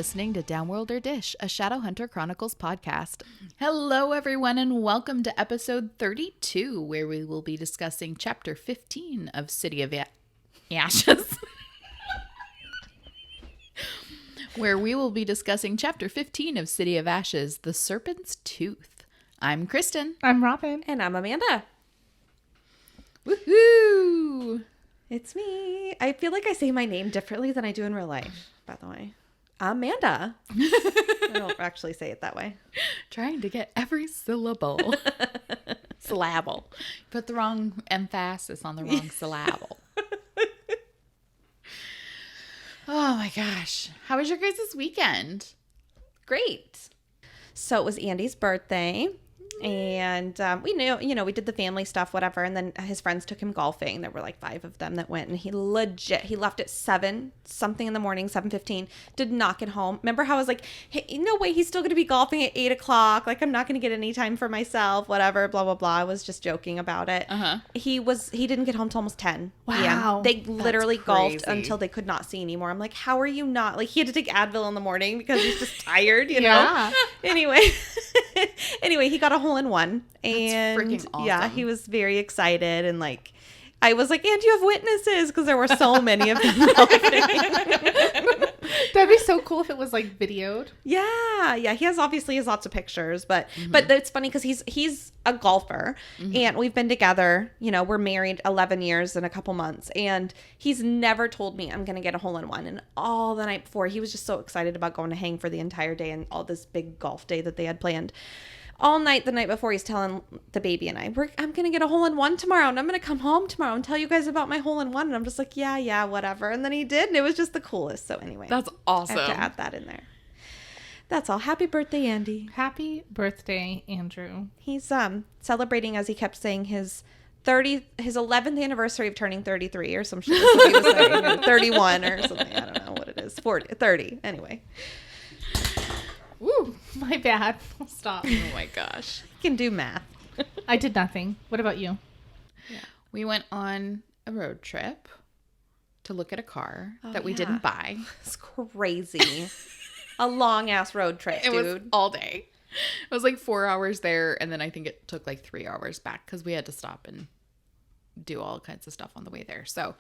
listening to Downworlder Dish, a Shadowhunters Chronicles podcast. Hello, everyone, and welcome to episode 32, where we will be discussing chapter 15 of City of Ashes. Where we will be discussing chapter 15 of City of Ashes, The Serpent's Tooth. I'm Kristen. I'm Robin. And I'm Amanda. Woohoo! It's me. I feel like I say my name differently than I do in real life, by the way. Amanda. I don't actually say it that way. Trying to get every syllable. Syllable. Put the wrong emphasis on the wrong syllable. Oh my gosh. How was your guys' weekend? Great. So it was Andy's birthday. And we knew, we did the family stuff, whatever. And then his friends took him golfing. There were like 5 of them that went. And he left at 7-something in the morning, 7:15. Did not get home. Remember how I was like, hey, no way, he's still going to be golfing at 8 o'clock. Like, I'm not going to get any time for myself, whatever, blah, blah, blah. I was just joking about it. Uh-huh. He didn't get home till almost 10 Wow. p.m. They literally golfed crazy. until they could not see anymore. I'm like, how are you not? Like, he had to take Advil in the morning because he's just tired, you Yeah. know? Anyway, he got a hole-in-one. And freaking awesome. Yeah, he was very excited. And like, I was like, and you have witnesses, because there were so many of them. That'd be so cool if it was like videoed. Yeah. He has lots of pictures, but it's funny because he's a golfer, and we've been together. We're married 11 years in a couple months, and he's never told me I'm gonna get a hole-in-one. And all the night before, he was just so excited about going to hang for the entire day and all this big golf day that they had planned. All night the night before, he's telling the baby and I'm going to get a hole-in-one tomorrow, and I'm going to come home tomorrow and tell you guys about my hole-in-one. And I'm just like, yeah, whatever. And then he did, and it was just the coolest. So anyway. That's awesome. I have to add that in there. That's all. Happy birthday, Andy. Happy birthday, Andrew. He's celebrating, as he kept saying, his 11th anniversary of turning 33 or some shit. That's what he was saying. Or 31 or something. I don't know what it is. 30. Anyway. Woo, my bad. I'll stop. Oh my gosh. He can do math. I did nothing. What about you? We went on a road trip to look at a car that we yeah. didn't buy. It's crazy. A long-ass road trip, It dude. was all day. It was like 4 hours there, and then I think it took like 3 hours back because we had to stop and do all kinds of stuff on the way there. So,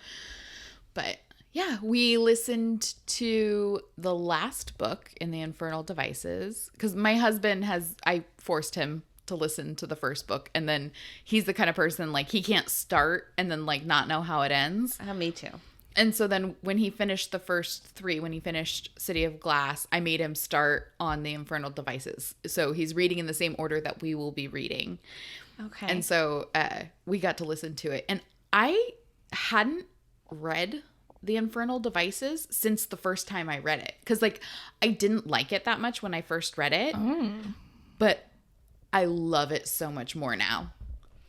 but yeah, we listened to the last book in the Infernal Devices because my husband I forced him to listen to the first book, and then he's the kind of person like he can't start and then like not know how it ends. Me too. And so then when he finished the first 3, when he finished City of Glass, I made him start on the Infernal Devices. So he's reading in the same order that we will be reading. Okay. And so we got to listen to it. And I hadn't read the Infernal Devices since the first time I read it. Because like I didn't like it that much when I first read it. But I love it so much more now.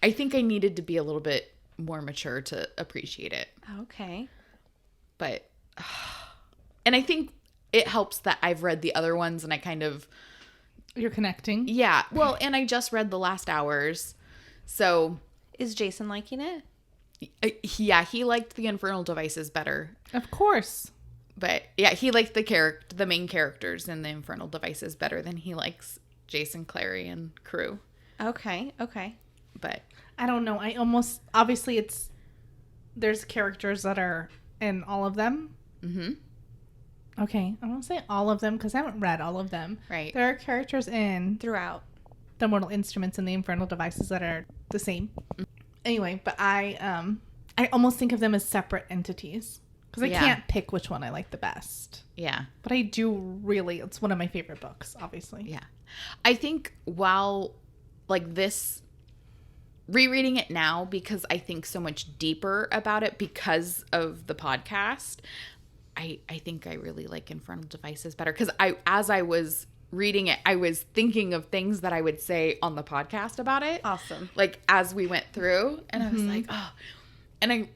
I think I needed to be a little bit more mature to appreciate it. Okay. But, and I think it helps that I've read the other ones and I kind of. You're connecting? Yeah. Well, and I just read The Last Hours. So. Is Jason liking it? Yeah, he liked the Infernal Devices better. Of course. But yeah, he liked the main characters in the Infernal Devices better than he likes Jason, Clary, and crew. Okay. But. I don't know. Obviously there's characters that are in all of them. Mm-hmm. Okay. I won't say all of them because I haven't read all of them. Right. There are characters in Throughout. the Mortal Instruments and the Infernal Devices that are the same. Anyway, but I almost think of them as separate entities because I can't pick which one I like the best. Yeah. But I do really, it's one of my favorite books, obviously. Yeah. I think while like this, rereading it now because I think so much deeper about it because of the podcast, I think I really like Infernal Devices better because as I was reading it, I was thinking of things that I would say on the podcast about it. Awesome. Like as we went through, and I was like, oh, and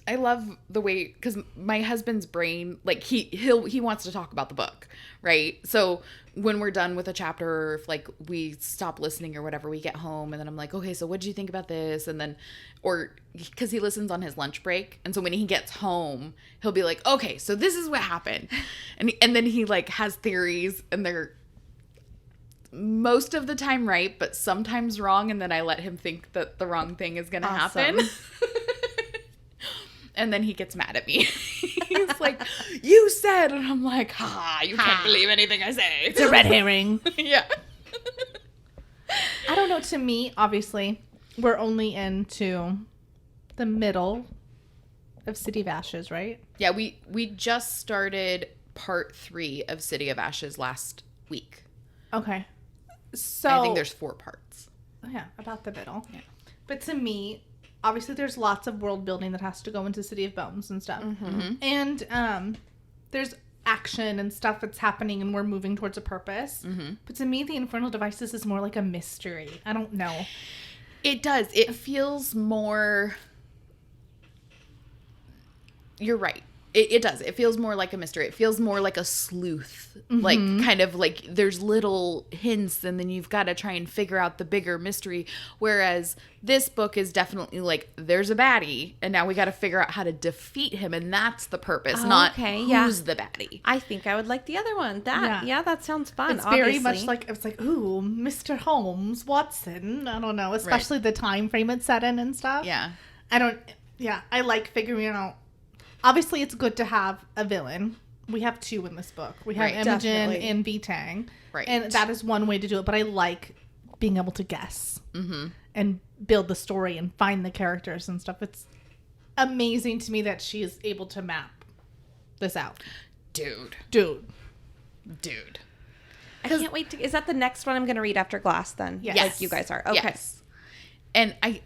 I love the way, because my husband's brain, like he wants to talk about the book, right? So when we're done with a chapter, or if like we stop listening or whatever, we get home and then I'm like, okay, so what did you think about this? And then, or because he listens on his lunch break. And so when he gets home, he'll be like, okay, so this is what happened. And then he like has theories, and they're most of the time right, but sometimes wrong. And then I let him think that the wrong thing is going to happen. And then he gets mad at me. He's like, you said, and I'm like, you can't believe anything I say. It's a red herring. Yeah. I don't know. To me, obviously, we're only into the middle of City of Ashes, right? Yeah, we just started part 3 of City of Ashes last week. Okay. So I think there's 4 parts. Yeah, about the middle. Yeah. But to me, obviously there's lots of world building that has to go into City of Bones and stuff. Mm-hmm. And there's action and stuff that's happening, and we're moving towards a purpose. Mm-hmm. But to me, the Infernal Devices is more like a mystery. I don't know. It does. It feels more... You're right. It does. It feels more like a mystery. It feels more like a sleuth. Mm-hmm. Like, kind of like there's little hints, and then you've got to try and figure out the bigger mystery. Whereas this book is definitely like, there's a baddie, and now we got to figure out how to defeat him, and that's the purpose, not who's the baddie. I think I would like the other one. That sounds fun. It's very much like, it's like, ooh, Mr. Holmes, Watson. I don't know, especially the time frame it's set in and stuff. Yeah. I like figuring out. Obviously, it's good to have a villain. We have 2 in this book. We have Imogen and V-Tang. Right. And that is one way to do it. But I like being able to guess and build the story and find the characters and stuff. It's amazing to me that she is able to map this out. Dude. I can't wait to... Is that the next one I'm going to read after Glass then? Yes. Like you guys are. Okay. Yes. And I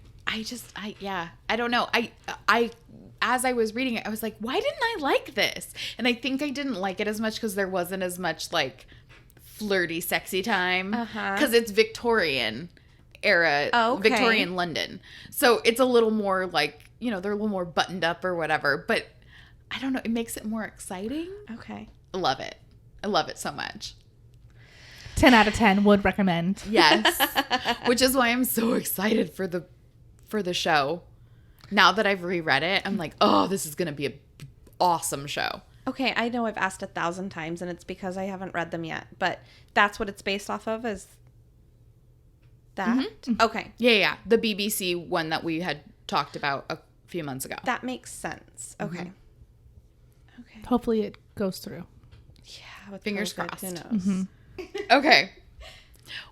don't know. I as I was reading it, I was like, why didn't I like this? And I think I didn't like it as much because there wasn't as much like flirty, sexy time. Because it's Victorian era, Victorian London. So it's a little more like, they're a little more buttoned up or whatever. But I don't know. It makes it more exciting. Okay. I love it. I love it so much. 10 out of 10 would recommend. Yes. Which is why I'm so excited for the show. Now that I've reread it, I'm like, oh, this is going to be an awesome show. Okay, I know I've asked 1,000 times, and it's because I haven't read them yet. But that's what it's based off of, is that? Mm-hmm. Okay. Yeah. The BBC one that we had talked about a few months ago. That makes sense. Okay. Mm-hmm. Okay. Hopefully it goes through. Yeah. With Fingers COVID, crossed. Who knows? Mm-hmm. Okay.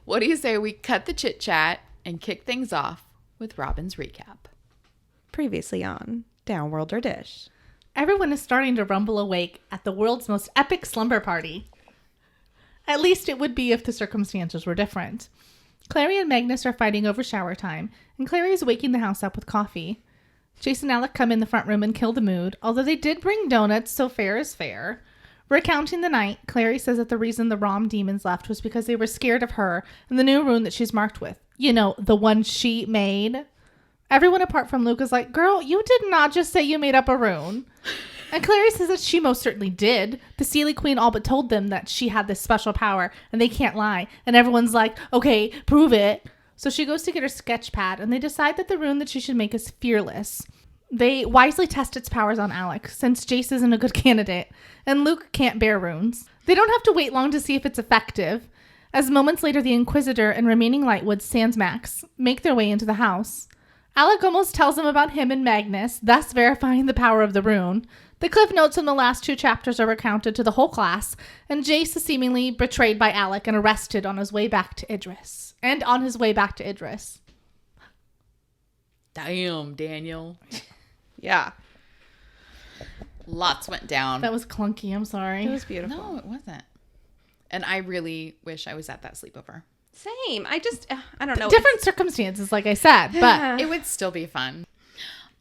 What do you say we cut the chit chat and kick things off with Robin's recap? Previously on Downworlder Dish. Everyone is starting to rumble awake at the world's most epic slumber party. At least it would be if the circumstances were different. Clary and Magnus are fighting over shower time, and Clary is waking the house up with coffee. Jason and Alec come in the front room and kill the mood, although they did bring donuts, so fair is fair. Recounting the night, Clary says that the reason the Rom demons left was because they were scared of her and the new rune that she's marked with. The one she made. Everyone apart from Luke is like, girl, you did not just say you made up a rune. And Clary says that she most certainly did. The Seelie Queen all but told them that she had this special power and they can't lie. And everyone's like, okay, prove it. So she goes to get her sketch pad and they decide that the rune that she should make is Fearless. They wisely test its powers on Alec, since Jace isn't a good candidate, and Luke can't bear runes. They don't have to wait long to see if it's effective, as moments later the Inquisitor and remaining Lightwood sans Max make their way into the house. Alec almost tells them about him and Magnus, thus verifying the power of the rune. The cliff notes in the last 2 chapters are recounted to the whole class, and Jace is seemingly betrayed by Alec and arrested on his way back to Idris. Damn, Daniel. Yeah. Lots went down. That was clunky, I'm sorry. It was beautiful. No, it wasn't. And I really wish I was at that sleepover. Same. I don't know. Different circumstances, like I said, but it would still be fun.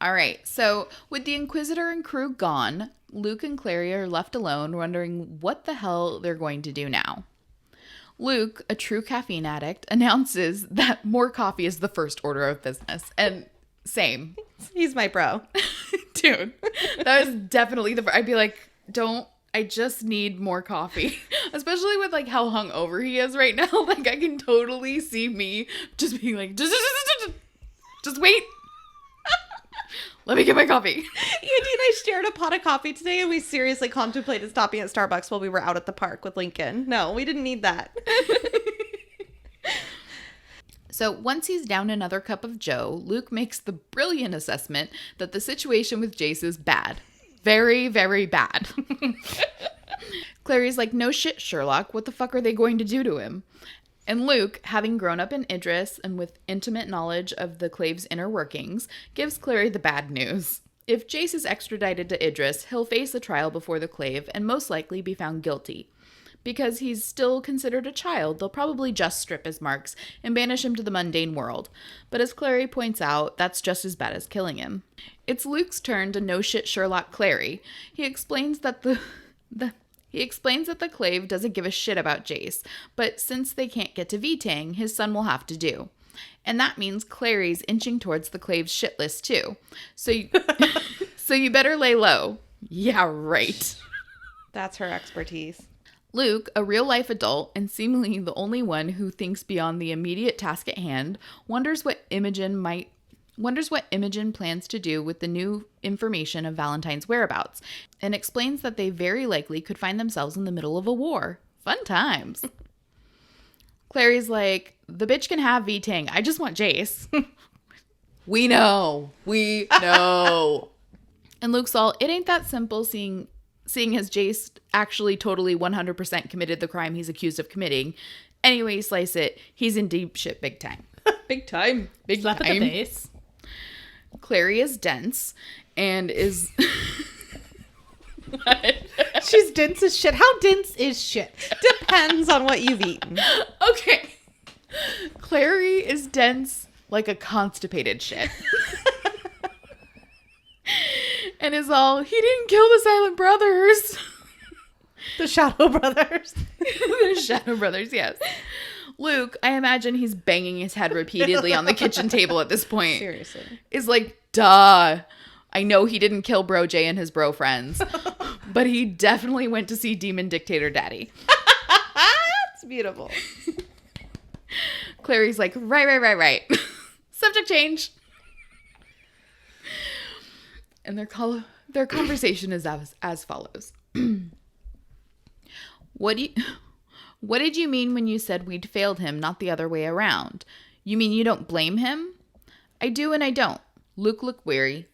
All right. So with the Inquisitor and crew gone, Luke and Clary are left alone, wondering what the hell they're going to do now. Luke, a true caffeine addict, announces that more coffee is the first order of business. And same. He's my bro. Dude, that is definitely I'd be like, don't I just need more coffee. Especially with like how hungover he is right now. Like I can totally see me just being like, just wait. Let me get my coffee. Andy and I shared a pot of coffee today, and we seriously contemplated stopping at Starbucks while we were out at the park with Lincoln. No, we didn't need that. So once he's down another cup of joe, Luke makes the brilliant assessment that the situation with Jace is bad. Very, very bad. Clary's like, no shit, Sherlock. What the fuck are they going to do to him? And Luke, having grown up in Idris and with intimate knowledge of the Clave's inner workings, gives Clary the bad news. If Jace is extradited to Idris, he'll face a trial before the Clave and most likely be found guilty. Because he's still considered a child, they'll probably just strip his marks and banish him to the mundane world. But as Clary points out, that's just as bad as killing him. It's Luke's turn to no-shit Sherlock Clary. He explains that the Clave doesn't give a shit about Jace, but since they can't get to V-Tang, his son will have to do. And that means Clary's inching towards the Clave's shit list too. So you better lay low. Yeah, right. That's her expertise. Luke, a real-life adult and seemingly the only one who thinks beyond the immediate task at hand, wonders what Imogen plans to do with the new information of Valentine's whereabouts, and explains that they very likely could find themselves in the middle of a war. Fun times. Clary's like, the bitch can have V-Tang. I just want Jace. We know. And Luke's all, it ain't that simple seeing as Jace actually totally 100% committed the crime he's accused of committing. Anyway, you slice it, he's in deep shit big time. Big time. Big Slap time. at the base. Clary is dense and is... What? She's dense as shit. How dense is shit? Depends on what you've eaten. Okay. Clary is dense like a constipated shit. And is all, he didn't kill the Silent Brothers. The Shadow Brothers. The Shadow Brothers, yes. Luke, I imagine he's banging his head repeatedly on the kitchen table at this point. Seriously. Is like, duh. I know he didn't kill Bro Jay and his bro friends, but he definitely went to see Demon Dictator Daddy. It's beautiful. Clary's like, right. Subject change. And their conversation is as follows. What did you mean when you said we'd failed him, not the other way around? You mean you don't blame him? I do and I don't. Luke looked weary.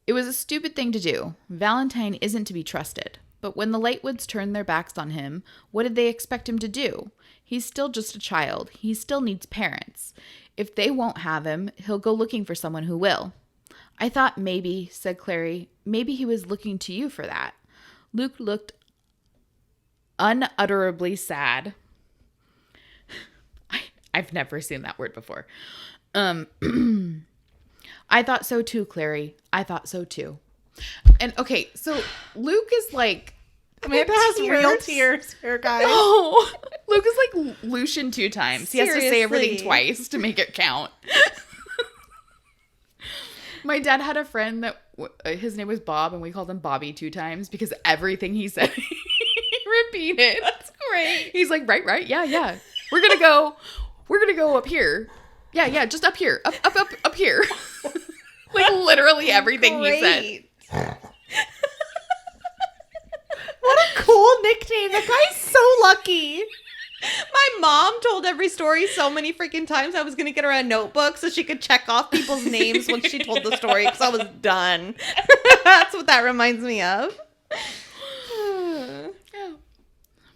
It was a stupid thing to do. Valentine isn't to be trusted. But when the Lightwoods turned their backs on him, what did they expect him to do? He's still just a child. He still needs parents. If they won't have him, he'll go looking for someone who will. I thought maybe, said Clary, maybe he was looking to you for that. Luke looked unutterably sad. I've never seen that word before. I thought so too, Clary. I thought so too. And okay, so Luke is like... Amanda has real tears here, guys. No. Luke is like Lucian 2 times. Seriously. He has to say everything twice to make it count. My dad had a friend that his name was Bob, and we called him Bobby 2 times because everything he said, he repeated. That's great. He's like, right, yeah. We're gonna go up here. Yeah, just up here, up here. Like literally everything he said. What a cool nickname. That guy's so lucky. My mom told every story so many freaking times I was going to get her a notebook so she could check off people's names when she told the story because I was done. That's what that reminds me of. Yeah.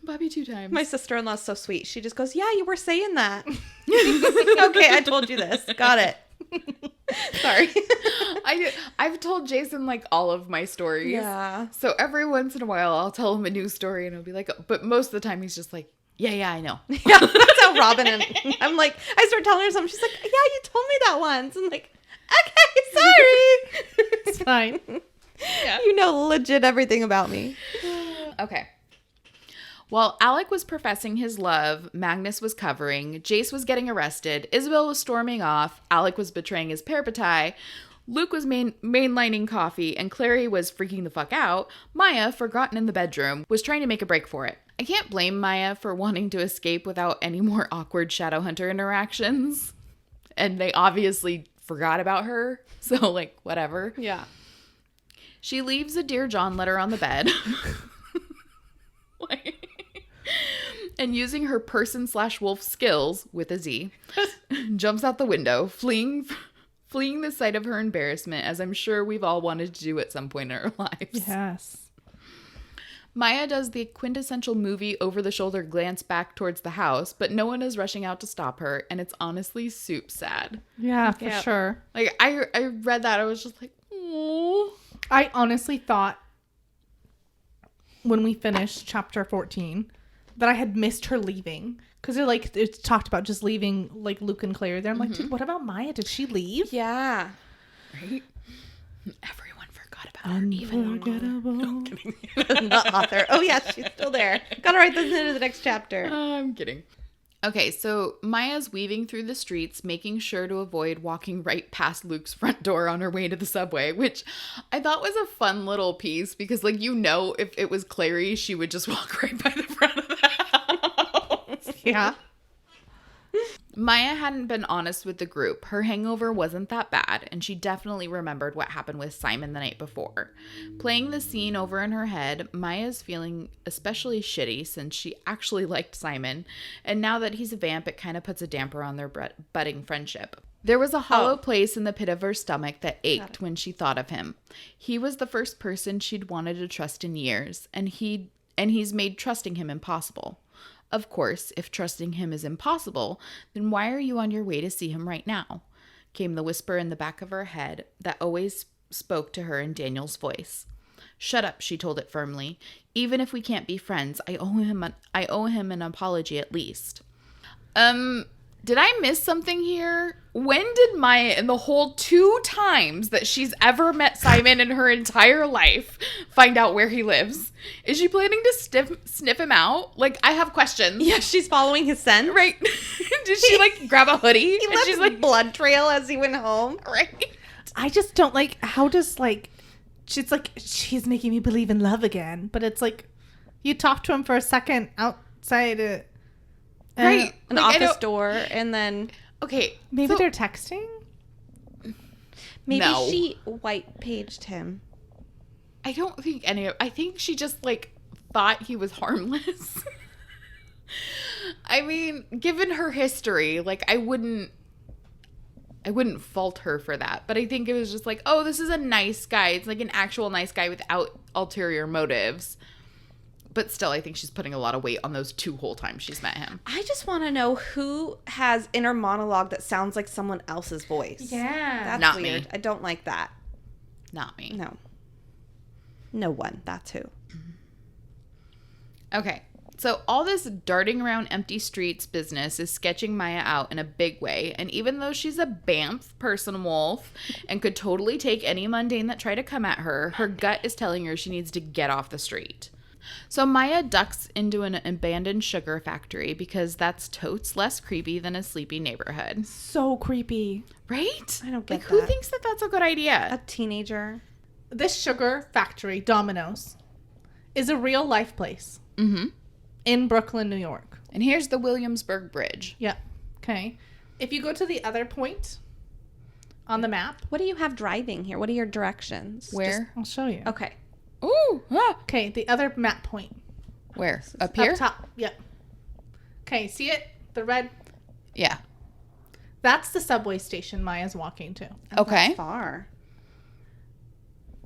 Bobby 2 times. My sister-in-law's so sweet. She just goes, yeah, you were saying that. Okay, I told you this. Got it. Sorry. I've told Jason like all of my stories. Yeah. So every once in a while I'll tell him a new story and he'll be like, but most of the time he's just like, yeah, I know. Yeah, that's how Robin and I'm like, I start telling her something. She's like, yeah, you told me that once. I'm like, okay, sorry. It's fine. Yeah. You know legit everything about me. Okay. While Alec was professing his love, Magnus was covering, Jace was getting arrested, Isabel was storming off, Alec was betraying his parabatai, Luke was mainlining coffee and Clary was freaking the fuck out, Maia, forgotten in the bedroom, was trying to make a break for it. I can't blame Maia for wanting to escape without any more awkward Shadowhunter interactions. And they obviously forgot about her, so, like, whatever. Yeah. She leaves a Dear John letter on the bed. And using her person/wolf skills, with a Z, jumps out the window, fleeing the sight of her embarrassment, as I'm sure we've all wanted to do at some point in our lives. Yes. Maia does the quintessential movie over-the-shoulder glance back towards the house, but no one is rushing out to stop her, and it's honestly soup sad. Yeah, for sure. Like, I read that, I was just like, oh. I honestly thought when we finished chapter 14 that I had missed her leaving. Because it's talked about just leaving, like, Luke and Claire there. I'm like, dude, what about Maia? Did she leave? Yeah. Right? Everyone forgot about her, even The author. Oh, yeah, she's still there. Gotta write this into the next chapter. I'm kidding. Okay, so Maia's weaving through the streets, making sure to avoid walking right past Luke's front door on her way to the subway, which I thought was a fun little piece because, like, if it was Clary, she would just walk right by the front of the house. Yeah. Maia hadn't been honest with the group. Her hangover wasn't that bad, and she definitely remembered what happened with Simon the night before. Playing the scene over in her head, Maia's feeling especially shitty since she actually liked Simon, and now that he's a vamp, it kind of puts a damper on their budding friendship. There was a hollow place in the pit of her stomach that ached when she thought of him. He was the first person she'd wanted to trust in years, and he's made trusting him impossible. Of course, if trusting him is impossible, then why are you on your way to see him right now? Came the whisper in the back of her head that always spoke to her in Daniel's voice. Shut up, she told it firmly. Even if we can't be friends, I owe him an apology at least. Did I miss something here? When did Maia, in the whole 2 times that she's ever met Simon in her entire life, find out where he lives? Is she planning to sniff him out? Like, I have questions. Yeah, she's following his scent. Right. Did she, like, grab a hoodie? He left she's like blood trail as he went home. Right. I just don't like, how does, like, she's making me believe in love again. But it's like, you talk to him for a second outside right. An office door, and then... Okay. Maybe they're texting? Maybe she white-paged him. I don't think I think she just, like, thought he was harmless. I mean, given her history, like, I wouldn't fault her for that. But I think it was just like, oh, this is a nice guy. It's like an actual nice guy without ulterior motives. But still, I think she's putting a lot of weight on those 2 whole times she's met him. I just want to know who has inner monologue that sounds like someone else's voice. Yeah. That's Not weird. me. I don't like that. Not me. No. No one. That's who. Okay. So all this darting around empty streets business is sketching Maia out in a big way. And even though she's a Banff person wolf and could totally take any mundane that tried to come at her, her gut is telling her she needs to get off the street. So Maia ducks into an abandoned sugar factory because that's totes less creepy than a sleepy neighborhood. So creepy. Right? I don't get who that. thinks that that's a good idea? A teenager. This sugar factory, Domino's, is a real life place. Mm-hmm. In Brooklyn, New York. And here's the Williamsburg Bridge. Yep. Okay. If you go to the other point on the map. What do you have driving here? What are your directions? Where? I'll show you. Okay. Ooh. Ah. Okay, the other map point. Where? Up here? Up top. Yep. Okay, see it? The red. Yeah. That's the subway station Maia's walking to. Okay. That's far.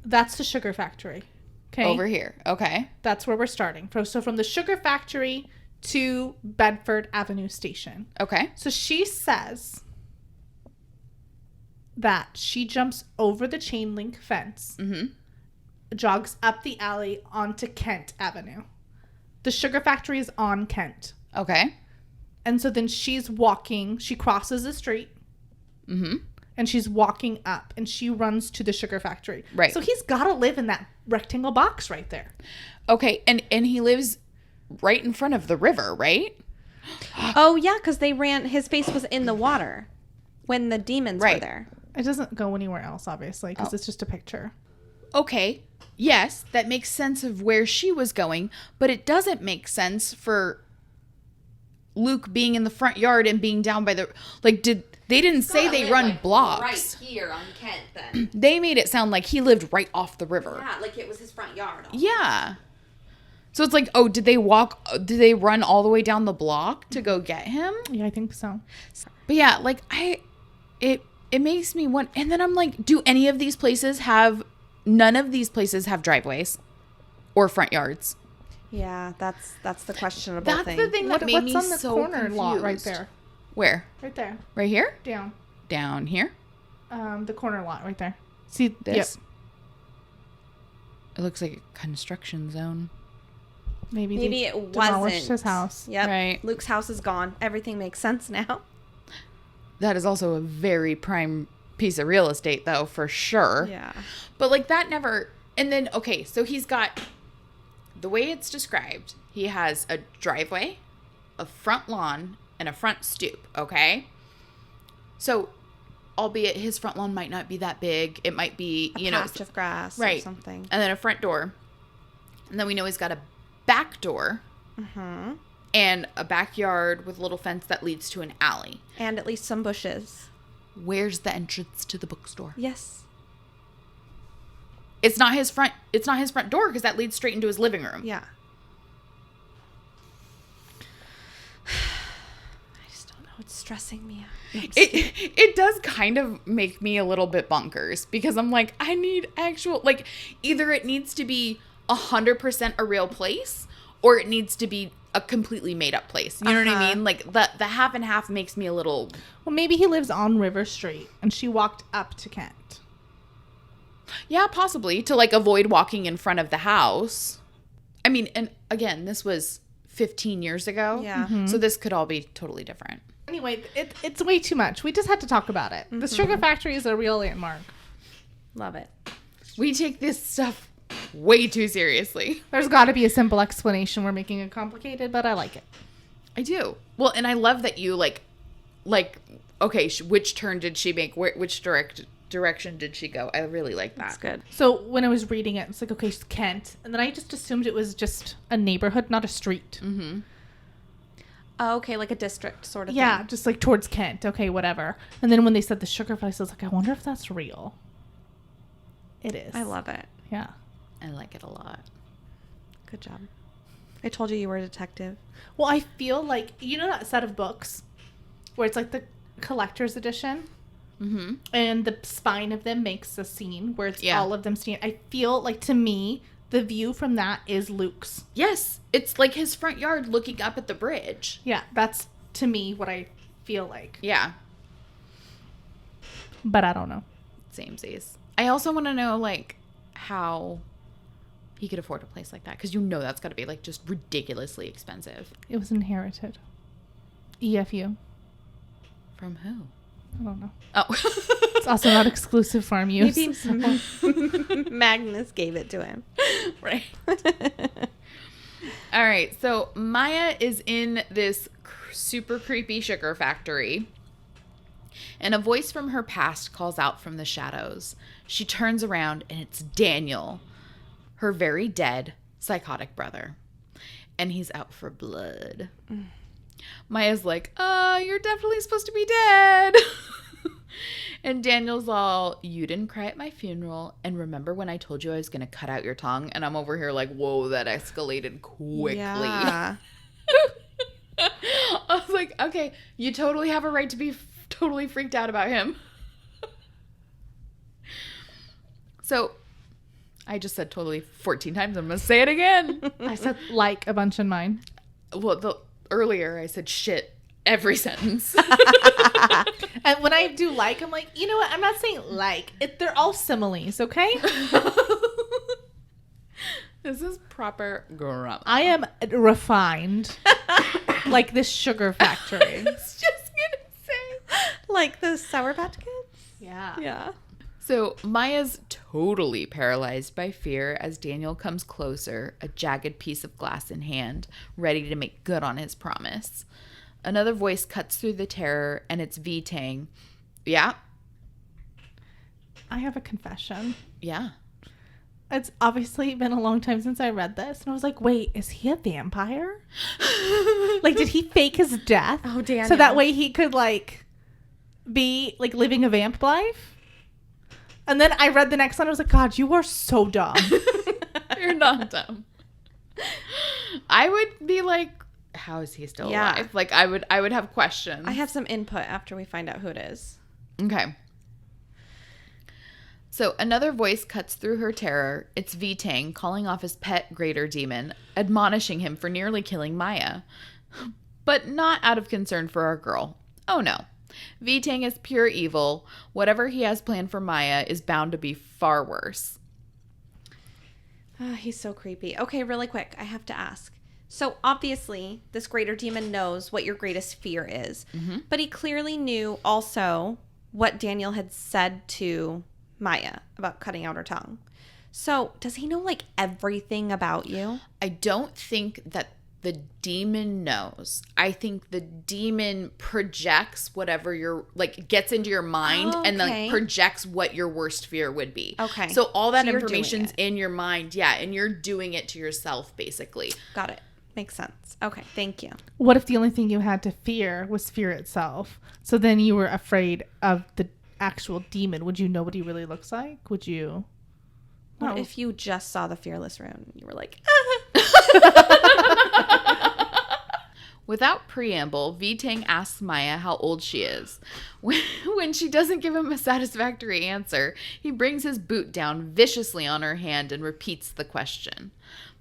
That's the sugar factory. Okay. Over here. Okay. That's where we're starting. So from the sugar factory to Bedford Avenue Station. Okay. So she says that she jumps over the chain link fence, jogs up the alley onto Kent Avenue. The sugar factory is on Kent. Okay. And so then she's walking, she crosses the street. And she's walking up and she runs to the sugar factory. Right. So he's got to live in that rectangle box right there. Okay. And he lives right in front of the river, right? Oh, yeah, because his face was in the water when the demons were there. It doesn't go anywhere else, obviously, because it's just a picture. Okay, yes, that makes sense of where she was going, but it doesn't make sense for Luke being in the front yard and being down by the... Like, they didn't say they run blocks. Right here on Kent, then. They made it sound like he lived right off the river. Yeah, like it was his front yard. Yeah. So it's like, oh, did they run all the way down the block to go get him? Yeah, I think so. But yeah, like, it makes me want... And then I'm like, do any of these places have... None of these places have driveways or front yards. Yeah, that's the questionable That's thing. the thing that made me what's on the so corner confused. lot right there? Where? Right there. Right here? Down. Down here? The corner lot right there. See This? Yep. It looks like a construction zone. Maybe it demolished wasn't his house. Yep. Right. Luke's house is gone. Everything makes sense now. That is also a very prime piece of real estate, though, for sure. Yeah. But, like, that never... And then, okay, so he's got... The way it's described, he has a driveway, a front lawn, and a front stoop, okay? So, albeit his front lawn might not be that big. It might be, A patch of grass right. or something. And then a front door. And then we know he's got a back door. Mm-hmm. And a backyard with a little fence that leads to an alley. And at least some bushes. Where's the entrance to the bookstore? Yes. It's not his front door because that leads straight into his living room. Yeah. I just don't know. It's stressing me out. It does kind of make me a little bit bonkers because I'm like, I need actual, like, either it needs to be 100% a real place or it needs to be a completely made up place. You know what I mean? Like the half and half makes me a little... Well, maybe he lives on River Street and she walked up to Kent. Yeah, possibly to like avoid walking in front of the house. I mean, and again, this was 15 years ago. Yeah. Mm-hmm. So this could all be totally different. Anyway, it's way too much. We just had to talk about it. The Sugar Factory is a real landmark. Love it. We take this stuff way too seriously. There's got to be a simple explanation. We're making it complicated, but I like it. I do. Well, and I love that you like, okay, which turn did she make? Which direction did she go? I really like that. That's good. So when I was reading it, it's like, okay, it's Kent. And then I just assumed it was just a neighborhood, not a street. Mm-hmm. Oh, okay, like a district sort of Yeah, thing. just like towards Kent. Okay, whatever. And then when they said the Sugar Place, I was like, I wonder if that's real. It is. I love it. Yeah. I like it a lot. Good job. I told you were a detective. Well, I feel like, you know that set of books where it's like the collector's edition? Mm-hmm. And the spine of them makes a scene where it's Yeah. all of them standing. I feel like, to me, the view from that is Luke's. Yes, it's like his front yard looking up at the bridge. Yeah, that's, to me, what I feel like. Yeah, But I don't know. samesies. I also want to know like how he could afford a place like that because you know that's got to be like just ridiculously expensive. It was inherited. EFU. From who? I don't know. Oh, It's also not exclusive farm use. Maybe Magnus gave it to him. right. All right, so Maia is in this super creepy sugar factory. And a voice from her past calls out from the shadows. She turns around and it's Daniel, her very dead, psychotic brother. And he's out for blood. Maia's like, you're definitely supposed to be dead. And Daniel's all, you didn't cry at my funeral. And remember when I told you I was going to cut out your tongue? And I'm over here like, whoa, that escalated quickly. Yeah. I was like, okay, you totally have a right to be totally freaked out about him. So I just said totally 14 times. I'm going to say it again. I said like a bunch in mine. Well, earlier I said shit every sentence. And when I do like, I'm like, you know what? I'm not saying like. They're all similes, okay? This is proper grammar. I am refined. Like this Sugar Factory. I was just going to say. Like the Sour Patch Kids? Yeah. Yeah. So Maia's totally paralyzed by fear as Daniel comes closer, a jagged piece of glass in hand, ready to make good on his promise. Another voice cuts through the terror, and it's V-Tang. Yeah. I have a confession. Yeah. It's obviously been a long time since I read this. And I was like, wait, is he a vampire? Like, did he fake his death? Oh, Daniel. So that way he could, like, be, like, living a vamp life? And then I read the next one. I was like, God, you are so dumb. You're not dumb. I would be like, how is he still alive? Like, I would have questions. I have some input after we find out who it is. Okay. So another voice cuts through her terror. It's V-Tang calling off his pet greater demon, admonishing him for nearly killing Maia. But not out of concern for our girl. Oh no. V-Tang is pure evil. Whatever he has planned for Maia is bound to be far worse. He's so creepy. Okay, really quick. I have to ask. So obviously, this greater demon knows what your greatest fear is. Mm-hmm. But he clearly knew also what Daniel had said to Maia about cutting out her tongue. So does he know like everything about you? I don't think that the demon knows. I think the demon projects whatever your like gets into your mind and like projects what your worst fear would be. Okay. So all that information's in your mind. Yeah. And you're doing it to yourself basically. Got it. Makes sense. Okay. Thank you. What if the only thing you had to fear was fear itself? So then you were afraid of the actual demon. Would you know what he really looks like? Would you? What if you just saw the fearless rune and you were like, Without preamble, V-Tang asks Maia how old she is. When she doesn't give him a satisfactory answer, he brings his boot down viciously on her hand and repeats the question.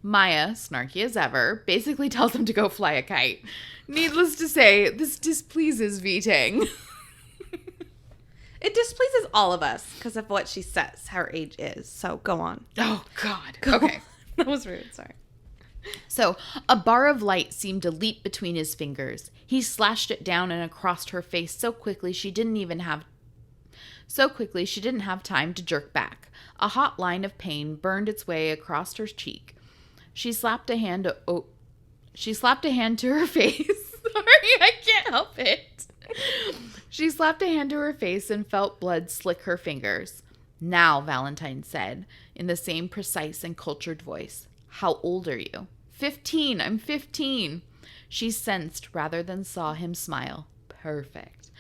Maia, snarky as ever, basically tells him to go fly a kite. Needless to say, this displeases V-Tang. It displeases all of us because of what she says her age is. So go on. Oh, God. Okay. That was rude. Sorry. So, a bar of light seemed to leap between his fingers. He slashed it down and across her face so quickly she didn't have time to jerk back. A hot line of pain burned its way across her cheek. She slapped a hand to her face. Sorry, I can't help it. She slapped a hand to her face and felt blood slick her fingers. Now, Valentine said, in the same precise and cultured voice. How old are you? 15. I'm 15. She sensed rather than saw him smile. Perfect.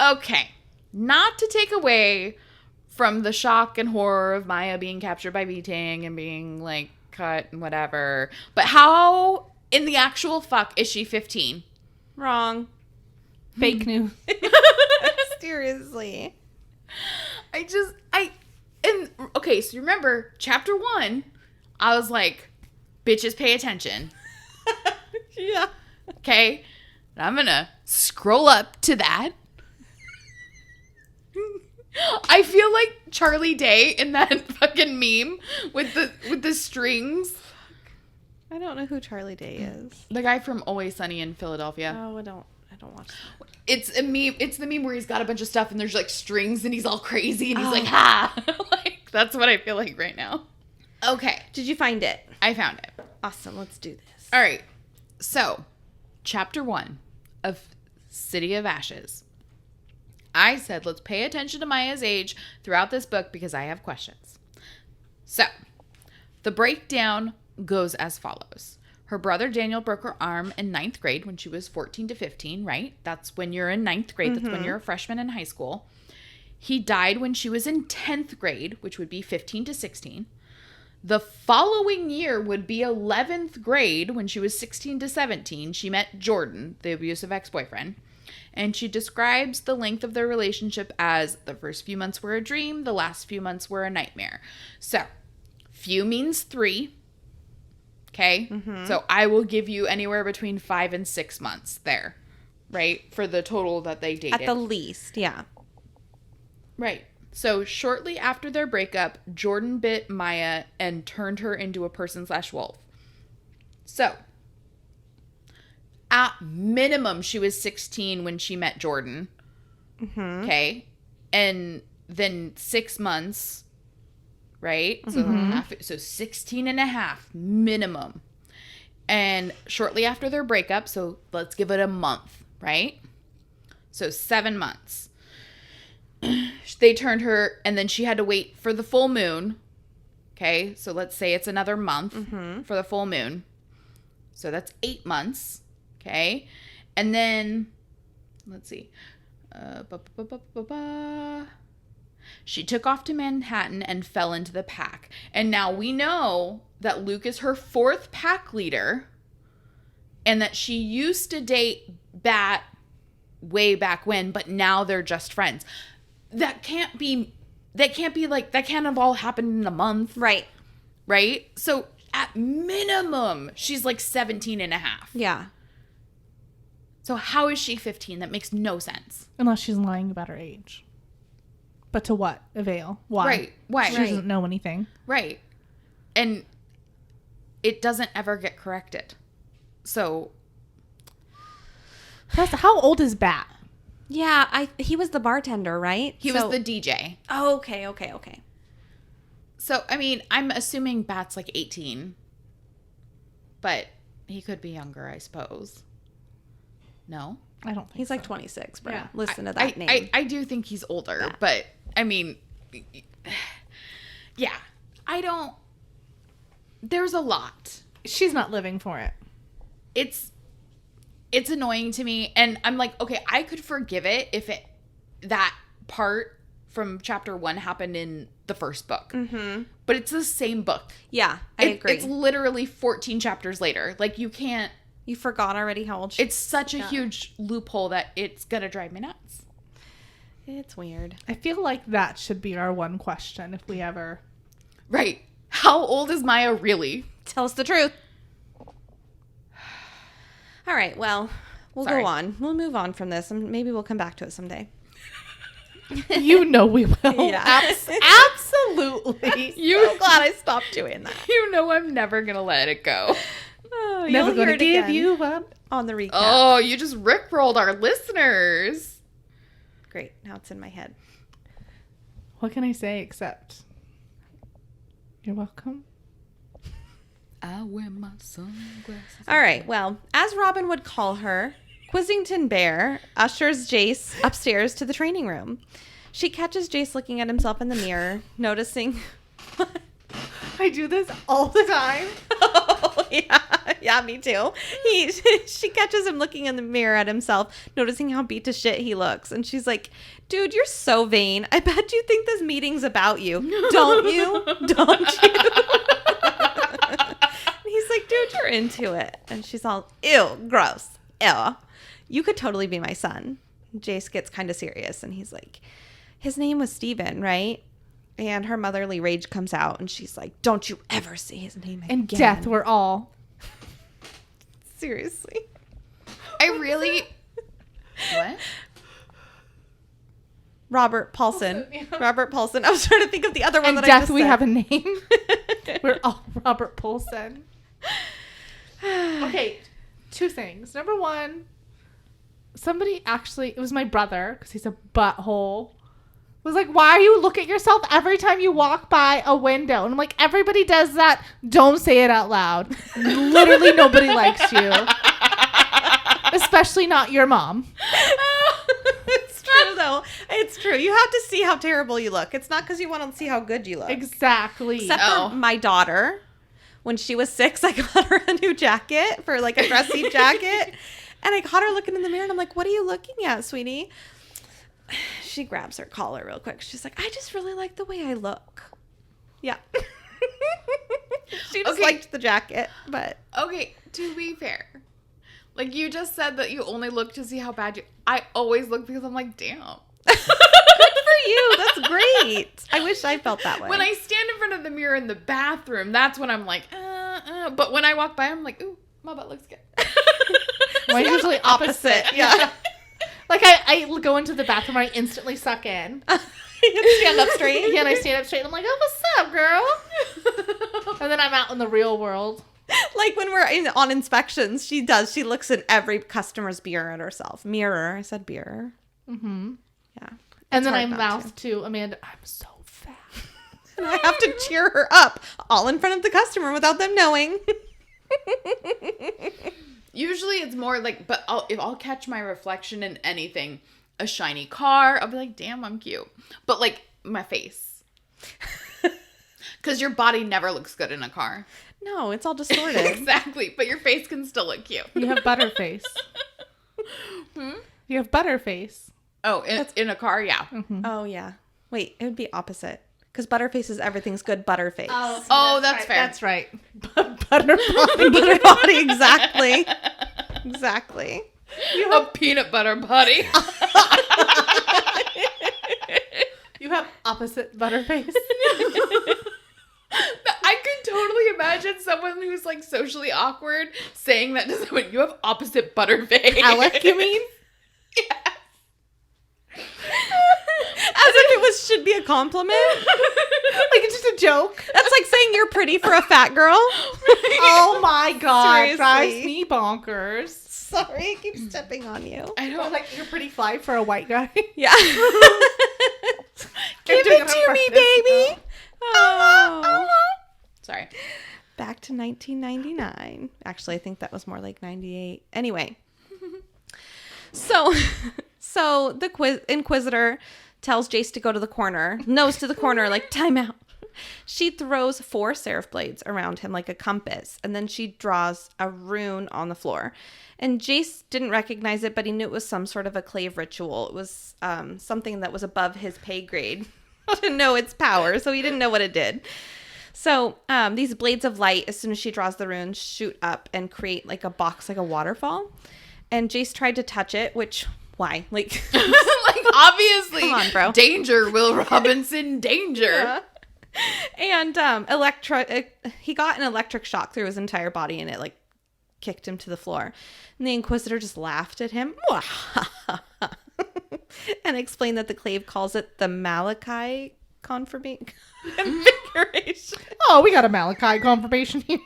Okay. Not to take away from the shock and horror of Maia being captured by V-Tang and being, like, cut and whatever. But how in the actual fuck is she 15? Wrong. Fake news. Seriously. Okay, so remember, chapter 1, I was like, bitches pay attention. Yeah. Okay? And I'm gonna scroll up to that. I feel like Charlie Day in that fucking meme with the strings. I don't know who Charlie Day is. The guy from Always Sunny in Philadelphia. Oh, I don't watch that. It's a meme. It's the meme where he's got a bunch of stuff and there's like strings and he's all crazy and he's like, ha! Like, that's what I feel like right now. Okay. Did you find it? I found it. Awesome. Let's do this. All right. So, chapter 1 of City of Ashes. I said, let's pay attention to Maia's age throughout this book because I have questions. So, the breakdown goes as follows. Her brother Daniel broke her arm in 9th grade when she was 14 to 15, right? That's when you're in 9th grade. Mm-hmm. That's when you're a freshman in high school. He died when she was in 10th grade, which would be 15 to 16. The following year would be 11th grade when she was 16 to 17. She met Jordan, the abusive ex-boyfriend. And she describes the length of their relationship as the first few months were a dream, the last few months were a nightmare. So, few means 3. Okay? Mm-hmm. So, I will give you anywhere between 5 and 6 months there, right? For the total that they dated. At the least, yeah. Right. So, shortly after their breakup, Jordan bit Maia and turned her into a person/wolf. So, at minimum, she was 16 when she met Jordan. Mm-hmm. Okay. And then 6 months, right? Mm-hmm. So 16 and a half minimum. And shortly after their breakup, so let's give it a month, right? So 7 months. they turned her, and then she had to wait for the full moon. Okay, so let's say it's another month for the full moon. So that's 8 months. Okay, and then let's see. She took off to Manhattan and fell into the pack. And now we know that Luke is her 4th pack leader, and that she used to date Bat way back when, but now they're just friends. That can't have all happened in a month. Right. Right? So at minimum, she's like 17 and a half. Yeah. So how is she 15? That makes no sense. Unless she's lying about her age. But to what avail? Why? Right. Why? She doesn't know anything. Right. And it doesn't ever get corrected. So. Plus, how old is Bat? Yeah, he was the bartender, right? He was the DJ. Oh, okay. So, I mean, I'm assuming Bat's like 18. But he could be younger, I suppose. No? I don't think He's so. like 26, bro. Yeah. Listen to that name. I do think he's older, Yeah. but I mean, yeah. There's a lot. She's not living for it. It's annoying to me, and I'm like, okay, I could forgive it if that part from chapter 1 happened in the first book. Mm-hmm. But it's the same book. Yeah, I agree. It's literally 14 chapters later. Like, you can't. You forgot already how old she It's such a huge loophole that it's gonna drive me nuts. It's weird. I feel like that should be our one question if we ever... Right. How old is Maia really? Tell us the truth. All right, well, we'll Sorry. go on. We'll move on from this, and maybe we'll come back to it someday. You know we will. Yeah. Absolutely. I'm glad I stopped doing that. You know I'm never gonna let it go. Oh, Never you'll hear gonna it give again you up. on the recap. Oh, you just rickrolled our listeners. Great. Now it's in my head. What can I say except... You're welcome. I wear my sunglasses. All right. Well, as Robin would call her, Quizzington Bear ushers Jace upstairs to the training room. She catches Jace looking at himself in the mirror, noticing... I do this all the time. Oh, yeah, me too. She catches him looking in the mirror at himself, noticing how beat to shit he looks. And she's like, dude, you're so vain. I bet you think this meeting's about you. Don't you? Don't you? And he's like, dude, you're into it. And she's all, ew, gross. Ew. You could totally be my son. Jace gets kind of serious. And he's like, his name was Steven, right? And her motherly rage comes out, and she's like, don't you ever say his name again. And death we're all. Seriously. I really. What? Robert Paulson. Yeah. Robert Paulson. I was trying to think of the other one And that death I just we said. have a name. We're all Robert Paulson. Okay, 2 things. Number 1, somebody actually, it was my brother, because he's a butthole, was like, why are you looking at yourself every time you walk by a window? And I'm like, everybody does that. Don't say it out loud. Literally nobody likes you. Especially not your mom. It's true, though. It's true. You have to see how terrible you look. It's not because you want to see how good you look. Exactly. Except Oh. for my daughter. When she was 6, I got her a new jacket for like a dressy jacket. And I caught her looking in the mirror and I'm like, what are you looking at, sweetie? She grabs her collar real quick. She's like, I just really like the way I look. Yeah. She just Okay. liked the jacket, but Okay, to be fair. Like, you just said that you only look to see how bad you... I always look because I'm like, damn. good for you. That's great. I wish I felt that way. When I stand in front of the mirror in the bathroom, that's when I'm like, But when I walk by, I'm like, ooh, my butt looks good. Mine's usually opposite. Yeah. Like, I go into the bathroom and I instantly suck in. You stand up straight. Yeah, and I stand up straight and I'm like, oh, what's up, girl? And then I'm out in the real world. Like when we're on inspections, she looks in every customer's mirror at herself. Mirror. I said beer. Mm-hmm. Yeah. And then hard I not mouth to Amanda, I'm so fat. And I have to cheer her up all in front of the customer without them knowing. Usually it's more like, but if I'll catch my reflection in anything, a shiny car, I'll be like, damn, I'm cute. But like my face. Because your body never looks good in a car. No, it's all distorted. Exactly. But your face can still look cute. You have butterface. You have butterface. Oh, in a car? Yeah. Mm-hmm. Oh, yeah. Wait, it would be opposite. Because butterface is everything's good butterface. Oh, that's right. fair. That's right. Butter body. Butter body, exactly. Exactly. You have a peanut butter body. You have opposite butterface. I could totally imagine someone who's like socially awkward saying that to someone. You have opposite butterface. Alec, you mean? Yeah. As if it should be a compliment. Like it's just a joke. That's like saying you're pretty for a fat girl. Oh my god. Seriously. Drives me bonkers. Sorry, I keep stepping on you. I Or don't like you're pretty fly for a white guy. Yeah. Give it to me, baby. Oh. Sorry. Back to 1999. Actually, I think that was more like 98. Anyway. So the Inquisitor tells Jace to go to the corner. Nose to the corner, like, time out. She throws 4 seraph blades around him like a compass, and then she draws a rune on the floor. And Jace didn't recognize it, but he knew it was some sort of a clave ritual. It was something that was above his pay grade to know its power, so he didn't know what it did. So these blades of light, as soon as she draws the rune, shoot up and create like a box, like a waterfall. And Jace tried to touch it, which, why? Like, Like, obviously. Come on, bro. Danger, Will Robinson, danger. yeah. And he got an electric shock through his entire body, and it like kicked him to the floor. And the Inquisitor just laughed at him and explained that the clave calls it the Malachi confirmation. Oh, we got a Malachi confirmation here.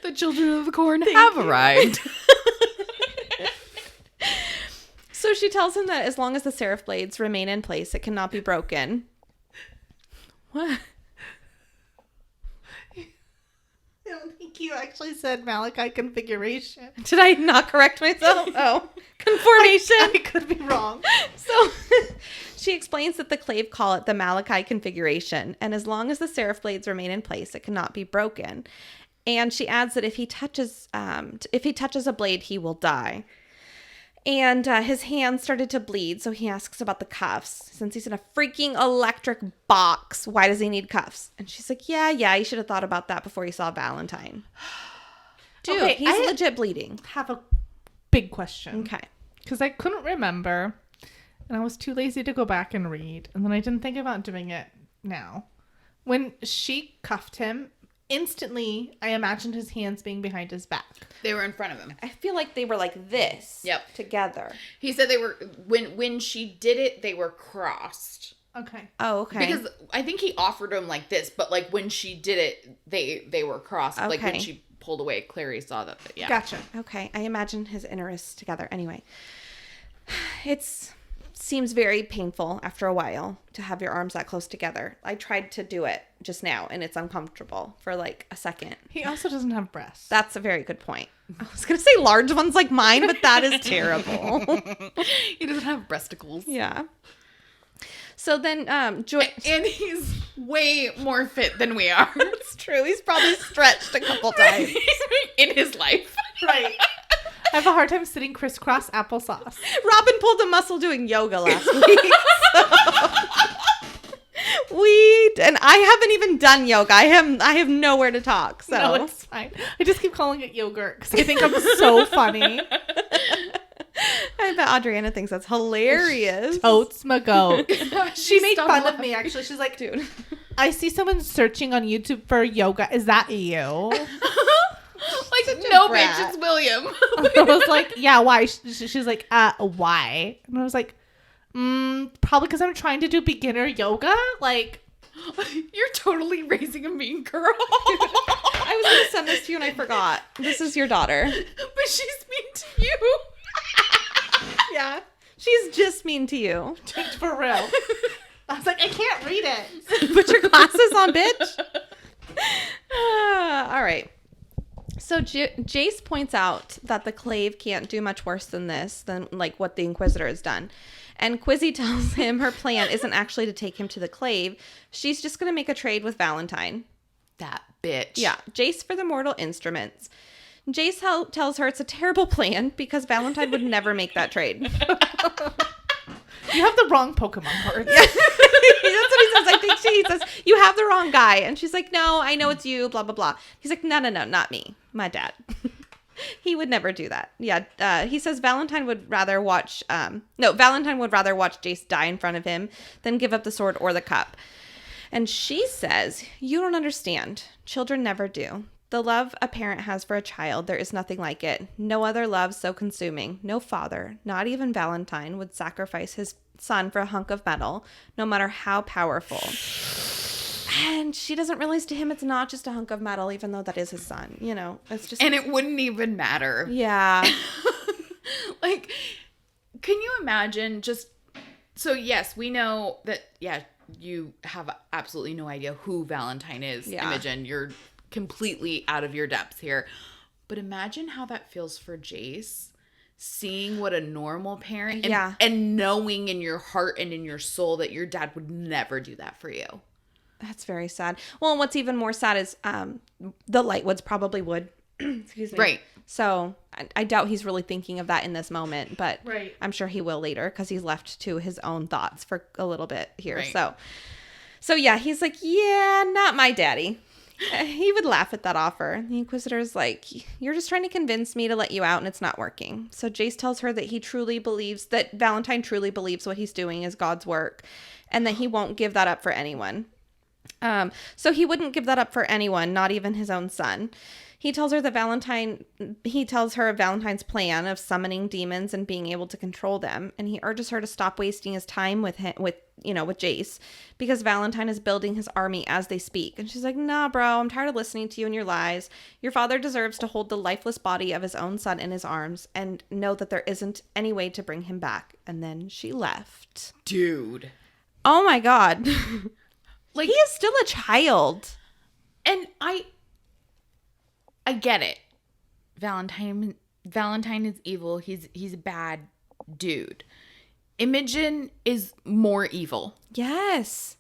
The children of the corn have arrived. So she tells him that as long as the seraph blades remain in place, it cannot be broken. What? I don't think you actually said Malachi configuration. Did I not correct myself? Oh, conformation. I could be wrong. So she explains that the clave call it the Malachi configuration, and as long as the seraph blades remain in place, it cannot be broken. And she adds that if he touches a blade, he will die. And his hand started to bleed, so he asks about the cuffs. Since he's in a freaking electric box, why does he need cuffs? And she's like, yeah, you should have thought about that before you saw Valentine. Dude, Okay, he's legit bleeding. Have a big question. Okay. Because I couldn't remember, and I was too lazy to go back and read, and then I didn't think about doing it now. When she cuffed him, instantly I imagined his hands being behind his back. They were in front of him. I feel like they were like this. Yep. Together. He said they were, when she did it, they were crossed. Okay. Oh, okay. Because I think he offered them like this, but like when she did it, they were crossed. Like when Okay. she pulled away, Clary saw that. Yeah. Gotcha. Okay, I imagine his inner wrists together. Anyway, seems very painful after a while to have your arms that close together. I tried to do it just now, and it's uncomfortable for like a second. He also doesn't have breasts. That's a very good point. I was going to say large ones like mine, but that is terrible. He doesn't have breasticles. Yeah. So then, Joy... And he's way more fit than we are. It's true. He's probably stretched a couple times. In his life. Right. I have a hard time sitting crisscross applesauce. Robin pulled a muscle doing yoga last week. And I haven't even done yoga. I have nowhere to talk. So No, it's fine. I just keep calling it yogurt because I think I'm so funny. I bet Adriana thinks that's hilarious. Totes my goat. She made Stop fun of laughing. me, actually. She's like, Dude. I see someone searching on YouTube for yoga. Is that you? Like, no, brat. bitch, it's William. I was like, yeah, why? She's like, why? And I was like, probably because I'm trying to do beginner yoga. Like, You're totally raising a mean girl. I was going to send this to you and I forgot. This is your daughter. But she's mean to you. Yeah. She's just mean to you. for real. I was like, I can't read it. Put your glasses on, bitch. All right. So Jace points out that the Clave can't do much worse than this, than like what the Inquisitor has done. And Quizzy tells him her plan isn't actually to take him to the Clave. She's just going to make a trade with Valentine. That bitch. Yeah, Jace for the mortal instruments. Jace tells her it's a terrible plan because Valentine would never make that trade. You have the wrong Pokemon cards. That's what he says. I think he says, you have the wrong guy. And she's like, no, I know it's you, blah, blah, blah. He's like, no, not me. My dad. He would never do that. Yeah. He says Valentine would rather watch Jace die in front of him than give up the sword or the cup. And she says, you don't understand. Children never do. The love a parent has for a child, there is nothing like it. No other love so consuming. No father, not even Valentine, would sacrifice his son for a hunk of metal, no matter how powerful. And she doesn't realize to him it's not just a hunk of metal, even though that is his son. You know, it's just... And it wouldn't even matter. Yeah. Like, can you imagine just... So, yes, we know that, yeah, you have absolutely no idea who Valentine is, Yeah. Imogen. You're completely out of your depth here. But imagine how that feels for Jace, seeing what a normal parent... And knowing in your heart and in your soul that your dad would never do that for you. That's very sad. Well, and what's even more sad is the Lightwoods probably would. Excuse me. Right. So I doubt he's really thinking of that in this moment, but Right. I'm sure he will later because he's left to his own thoughts for a little bit here. Right. So yeah, he's like, yeah, not my daddy. He would laugh at that offer. The Inquisitor's like, you're just trying to convince me to let you out and it's not working. So Jace tells her that that Valentine truly believes what he's doing is God's work and that he won't give that up for anyone. So he wouldn't give that up for anyone, not even his own son. He tells her Valentine's plan of summoning demons and being able to control them. And he urges her to stop wasting his time with Jace because Valentine is building his army as they speak. And she's like, nah, bro, I'm tired of listening to you and your lies. Your father deserves to hold the lifeless body of his own son in his arms and know that there isn't any way to bring him back. And then she left. Dude. Oh my God. Like, he is still a child. And I get it. Valentine is evil. He's a bad dude. Imogen is more evil. Yes.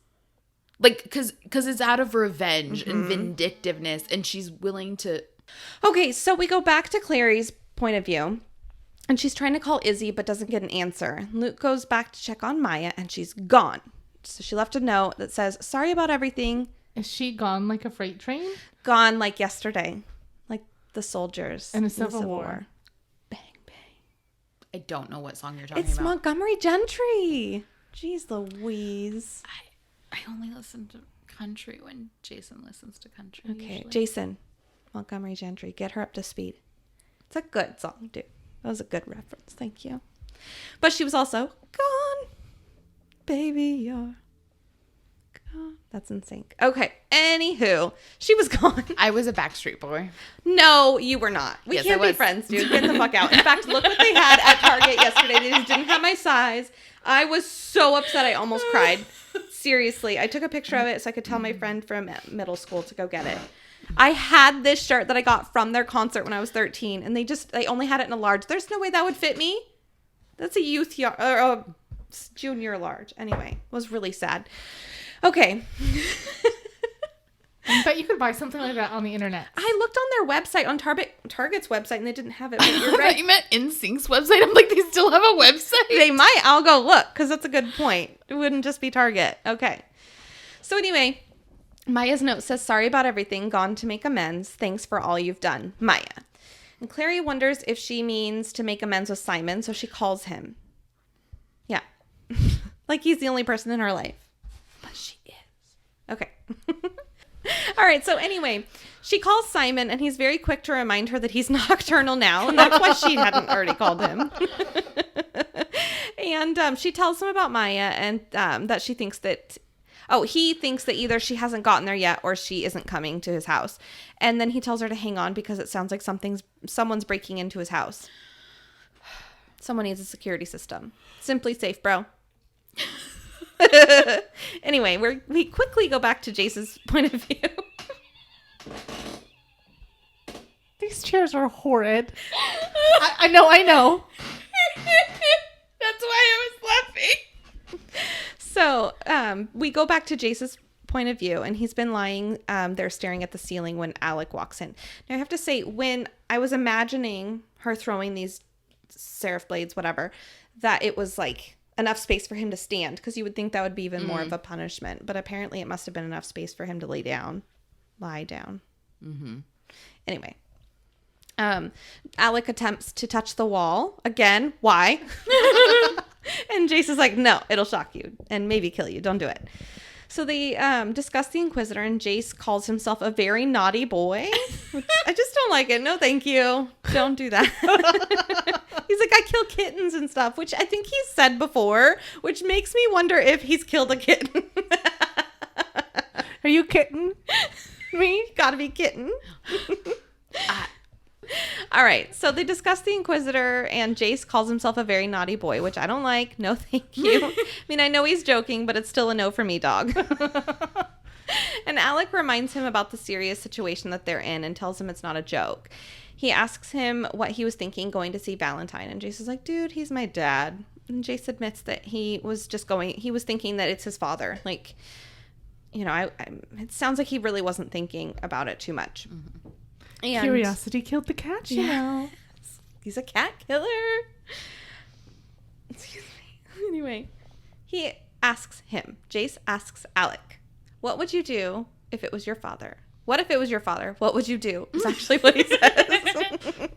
Like, because it's out of revenge and vindictiveness, and she's willing to... Okay, so we go back to Clary's point of view, and she's trying to call Izzy, but doesn't get an answer. Luke goes back to check on Maia, and she's gone. So she left a note that says, sorry about everything. Is she gone like a freight train? Gone like yesterday. Like the soldiers in the Civil War. Bang, bang. I don't know what song you're talking It's about. Montgomery Gentry. Jeez Louise. I only listen to country when Jason listens to country. Okay, usually. Jason. Montgomery Gentry. Get her up to speed. It's a good song, dude. That was a good reference. Thank you. But she was also gone. Baby, you're gone. That's in sync. Okay. Anywho, she was gone. I was a Backstreet Boy. No, you were not. We Yes, can't I be was. friends, dude. Get the fuck out. In fact, look what they had at Target yesterday. They just didn't have my size. I was so upset. I almost cried. Seriously. I took a picture of it so I could tell my friend from middle school to go get it. I had this shirt that I got from their concert when I was 13, and they only had it in a large. There's no way that would fit me. That's a youth junior large. Anyway, it was really sad. Okay. I bet you could buy something like that on the internet. I looked on their website, on Target's website, and they didn't have it. But you're I right. thought you meant NSYNC's website. I'm like, they still have a website? They might. I'll go look because that's a good point. It wouldn't just be Target. Okay. So anyway, Maia's note says, sorry about everything. Gone to make amends. Thanks for all you've done. Maia. And Clary wonders if she means to make amends with Simon, so she calls him. Yeah. Like he's the only person in her life. But she is. Okay. All right. So anyway, she calls Simon and he's very quick to remind her that he's nocturnal now. And that's why she hadn't already called him. And she tells him about Maia and that she thinks that, he thinks that either she hasn't gotten there yet or she isn't coming to his house. And then he tells her to hang on because it sounds like someone's breaking into his house. Someone needs a security system. Simply safe, bro. Anyway, we quickly go back to Jace's point of view. These chairs are horrid. I know. That's why I was laughing. So we go back to Jace's point of view, and he's been lying there staring at the ceiling when Alec walks in. Now I have to say, when I was imagining her throwing these seraph blades, whatever, that it was like enough space for him to stand, because you would think that would be even more of a punishment, but apparently it must have been enough space for him to lie down. Anyway, Alec attempts to touch the wall again. Why? And Jace is like, no, it'll shock you and maybe kill you. Don't do it. So they discuss the Inquisitor, and Jace calls himself a very naughty boy. Which I just don't like it. No, thank you. Don't do that. He's like, I kill kittens and stuff, which I think he's said before, which makes me wonder if he's killed a kitten. Are you kidding me? Gotta be kitten. All right, so they discuss the Inquisitor, and Jace calls himself a very naughty boy, which I don't like. No, thank you. I mean, I know he's joking, but it's still a no for me, dog. And Alec reminds him about the serious situation that they're in and tells him it's not a joke. He asks him what he was thinking going to see Valentine, and Jace is like, dude, he's my dad. And Jace admits that he was thinking that it's his father. Like, you know, it sounds like he really wasn't thinking about it too much. Mm-hmm. And curiosity killed the cat, you know. He's a cat killer. Excuse me. Anyway, Jace asks Alec, what would you do if it was your father? What if it was your father? What would you do? Is actually what he says.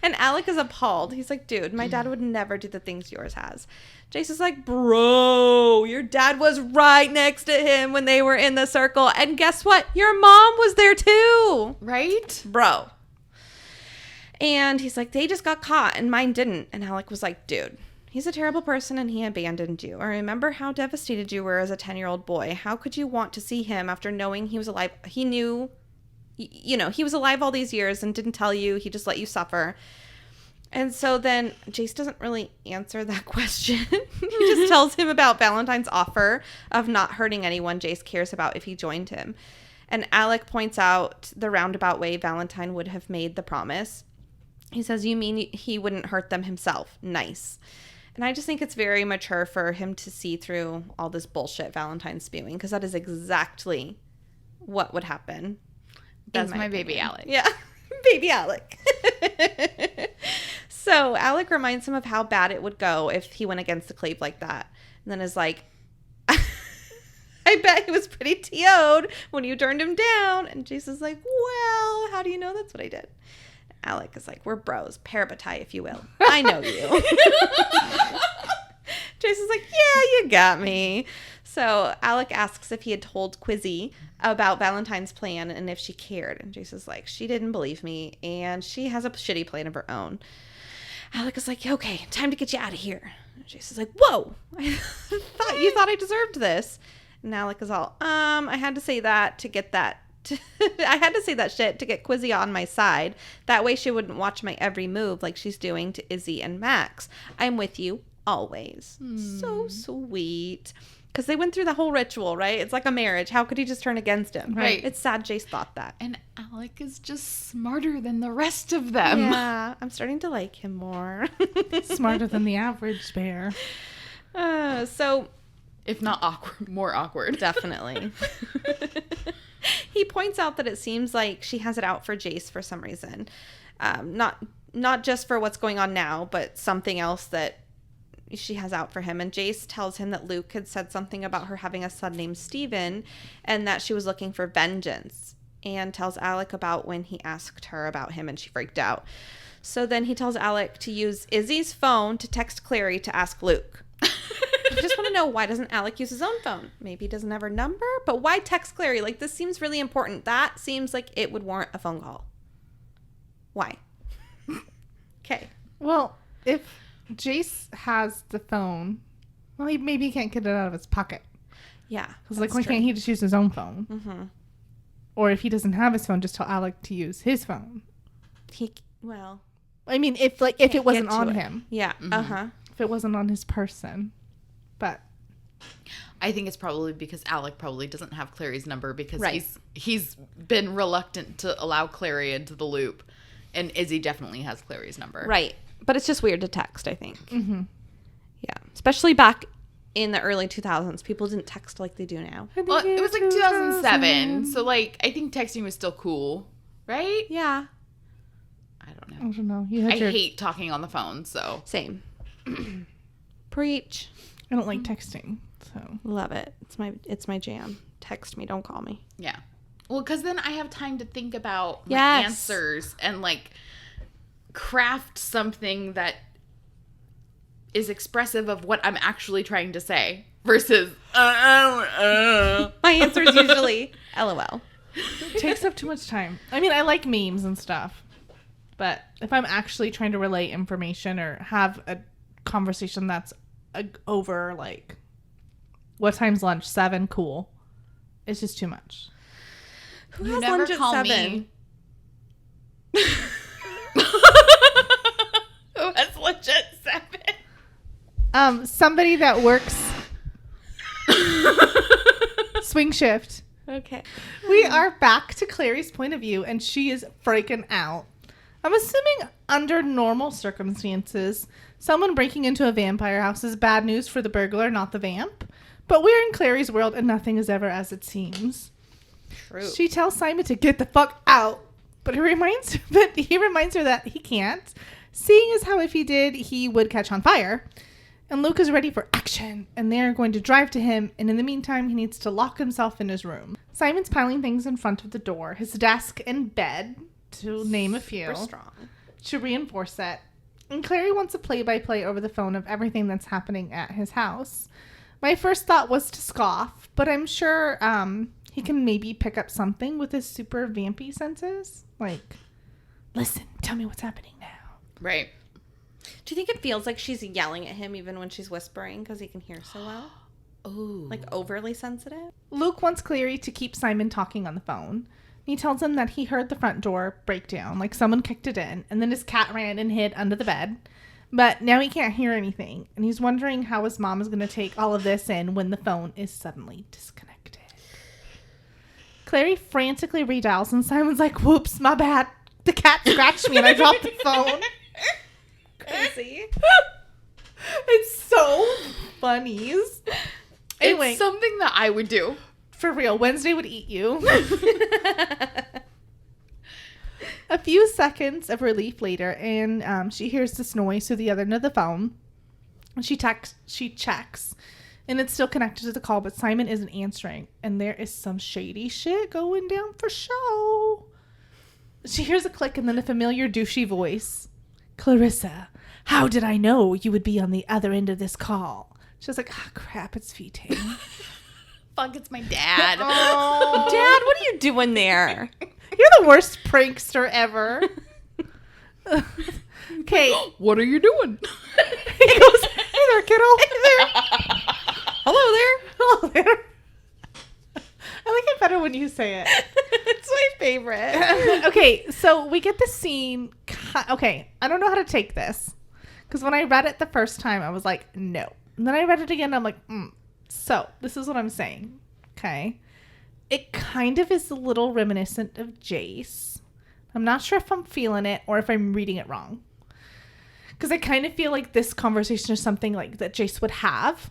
And Alec is appalled. He's like, dude, my dad would never do the things yours has. Jace is like, bro, your dad was right next to him when they were in the circle. And guess what? Your mom was there too. Right? Bro. And he's like, they just got caught and mine didn't. And Alec was like, dude, he's a terrible person and he abandoned you. I remember how devastated you were as a 10-year-old boy. How could you want to see him after knowing he was alive? He knew, you know, he was alive all these years and didn't tell you. He just let you suffer. And so then Jace doesn't really answer that question. He just tells him about Valentine's offer of not hurting anyone Jace cares about if he joined him. And Alec points out the roundabout way Valentine would have made the promise. He says, you mean he wouldn't hurt them himself? Nice. And I just think it's very mature for him to see through all this bullshit Valentine's spewing, because that is exactly what would happen. That's my baby Alec. Yeah. Baby Alec. So Alec reminds him of how bad it would go if he went against the Clave like that. And then is like, I bet he was pretty TO'd when you turned him down. And Jason's like, well, how do you know that's what I did? Alec is like, we're bros. Parabatai, if you will. I know you. Jason's like, yeah, you got me. So Alec asks if he had told Quizzy about Valentine's plan and if she cared. And Jason's like, she didn't believe me and she has a shitty plan of her own. Alec is like, okay, time to get you out of here. And Jason's like, whoa, I thought I deserved this. And Alec is all, I had to say that to get that. I had to say that shit to get Quizzy on my side. That way she wouldn't watch my every move like she's doing to Izzy and Max. I'm with you always. So sweet. Because they went through the whole ritual, right? It's like a marriage. How could he just turn against him? Right. It's sad Jace thought that. And Alec is just smarter than the rest of them. Yeah, I'm starting to like him more. Smarter than the average bear. So, if not more awkward. Definitely. He points out that it seems like she has it out for Jace for some reason. Not just for what's going on now, but something else that she has out for him. And Jace tells him that Luke had said something about her having a son named Steven and that she was looking for vengeance, and tells Alec about when he asked her about him and she freaked out. So then he tells Alec to use Izzy's phone to text Clary to ask Luke. I just want to know, why doesn't Alec use his own phone? Maybe he doesn't have her number, but why text Clary? Like, this seems really important. That seems like it would warrant a phone call. Why? Okay. Well, if Jace has the phone, well, maybe he can't get it out of his pocket. Yeah. Because, like, why can't he just use his own phone? Mm-hmm. Or if he doesn't have his phone, just tell Alec to use his phone. I mean, if it wasn't on him. Yeah. Mm-hmm. Uh-huh. If it wasn't on his person. But I think it's probably because Alec probably doesn't have Clary's number because right. he's been reluctant to allow Clary into the loop. And Izzy definitely has Clary's number. Right. But it's just weird to text, I think. Mm-hmm. Yeah. Especially back in the early 2000s. People didn't text like they do now. Well, it was like 2007. So, like, I think texting was still cool. Right? Yeah. I don't know. I don't know. You had I hate talking on the phone, so. Same. Preach. I don't like texting, so. Love it. It's my jam. Text me. Don't call me. Yeah. Well, because then I have time to think about my Yes. answers and, like, craft something that is expressive of what I'm actually trying to say versus My answer is usually LOL. It takes up too much time. I mean, I like memes and stuff, but if I'm actually trying to relay information or have a conversation that's over, like, what time's lunch? 7? Cool. It's just too much. Who You has never lunch at call 7? me. Who has lunch at 7? Somebody that works swing shift. Okay. We are back to Clary's point of view, and she is freaking out. I'm assuming under normal circumstances, someone breaking into a vampire house is bad news for the burglar, not the vamp. But we're in Clary's world, and nothing is ever as it seems. True. She tells Simon to get the fuck out, but he reminds her that he can't, seeing as how if he did, he would catch on fire. And Luke is ready for action, and they're going to drive to him, and in the meantime, he needs to lock himself in his room. Simon's piling things in front of the door, his desk and bed, to name a few, Super strong. to reinforce it. And Clary wants a play-by-play over the phone of everything that's happening at his house. My first thought was to scoff, but I'm sure he can maybe pick up something with his super vampy senses. Like, listen, tell me what's happening now. Right. Do you think it feels like she's yelling at him even when she's whispering because he can hear so well? Oh. Like overly sensitive? Luke wants Clary to keep Simon talking on the phone. He tells him that he heard the front door break down, like someone kicked it in, and then his cat ran and hid under the bed. But now he can't hear anything, and he's wondering how his mom is going to take all of this in when the phone is suddenly disconnected. Clary frantically redials, and Simon's like, whoops, my bad. The cat scratched me and I dropped the phone. Crazy. It's so funny. Anyway, It's something that I would do. for real, Wednesday would eat you. A few seconds of relief later, and she hears this noise through the other end of the phone. She checks, and it's still connected to the call, but Simon isn't answering, and there is some shady shit going down for show. She hears a click and then a familiar douchey voice. Clarissa, how did I know you would be on the other end of this call? She's like, ah, crap, it's Vitae. Fuck, it's my dad. Oh. Dad, what are you doing there? You're the worst prankster ever. Okay. What are you doing? He goes, hey there, kiddo. Hey there. Hello there. Hello there. I like it better when you say it. It's my favorite. Okay, so we get the scene. Okay, I don't know how to take this. Because when I read it the first time, I was like, no. And then I read it again, and I'm like, So, this is what I'm saying. Okay. It kind of is a little reminiscent of Jace. I'm not sure if I'm feeling it or if I'm reading it wrong. Because I kind of feel like this conversation is something like that Jace would have.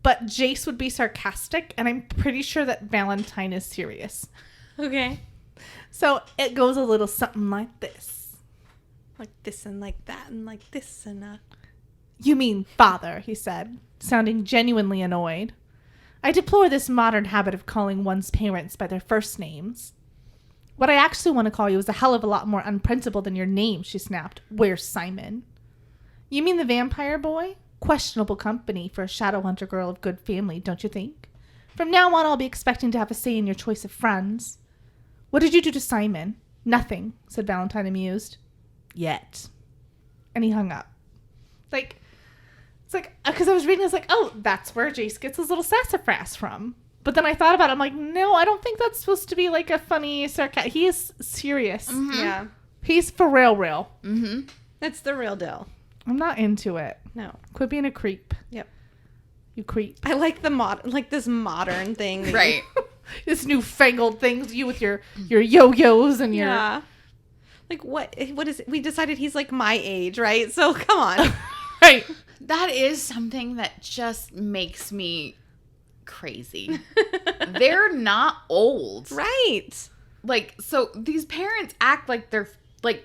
But Jace would be sarcastic, and I'm pretty sure that Valentine is serious. Okay. So it goes a little something like this. Like this and like that and like this and You mean father, he said, sounding genuinely annoyed. I deplore this modern habit of calling one's parents by their first names. What I actually want to call you is a hell of a lot more unprincipled than your name, she snapped. Where's Simon? You mean the vampire boy? Questionable company for a Shadowhunter girl of good family, don't you think? From now on, I'll be expecting to have a say in your choice of friends. What did you do to Simon? Nothing, said Valentine, amused. Yet. And he hung up. It's like, because I was reading this, like, oh, that's where Jace gets his little sassafras from. But then I thought about it, I'm like, no, I don't think that's supposed to be like a funny sarcastic. He is serious. Mm-hmm. Yeah. He's for real. Mm-hmm. That's the real deal. I'm not into it. No. Quit being a creep. Yep. You creep. I like this modern thing. Right. This newfangled thing, you with your yo-yos and your... Yeah. Like, what is it? We decided he's like my age, right? So come on. Right. That is something that just makes me crazy. They're not old. Right. Like, so these parents act like they're like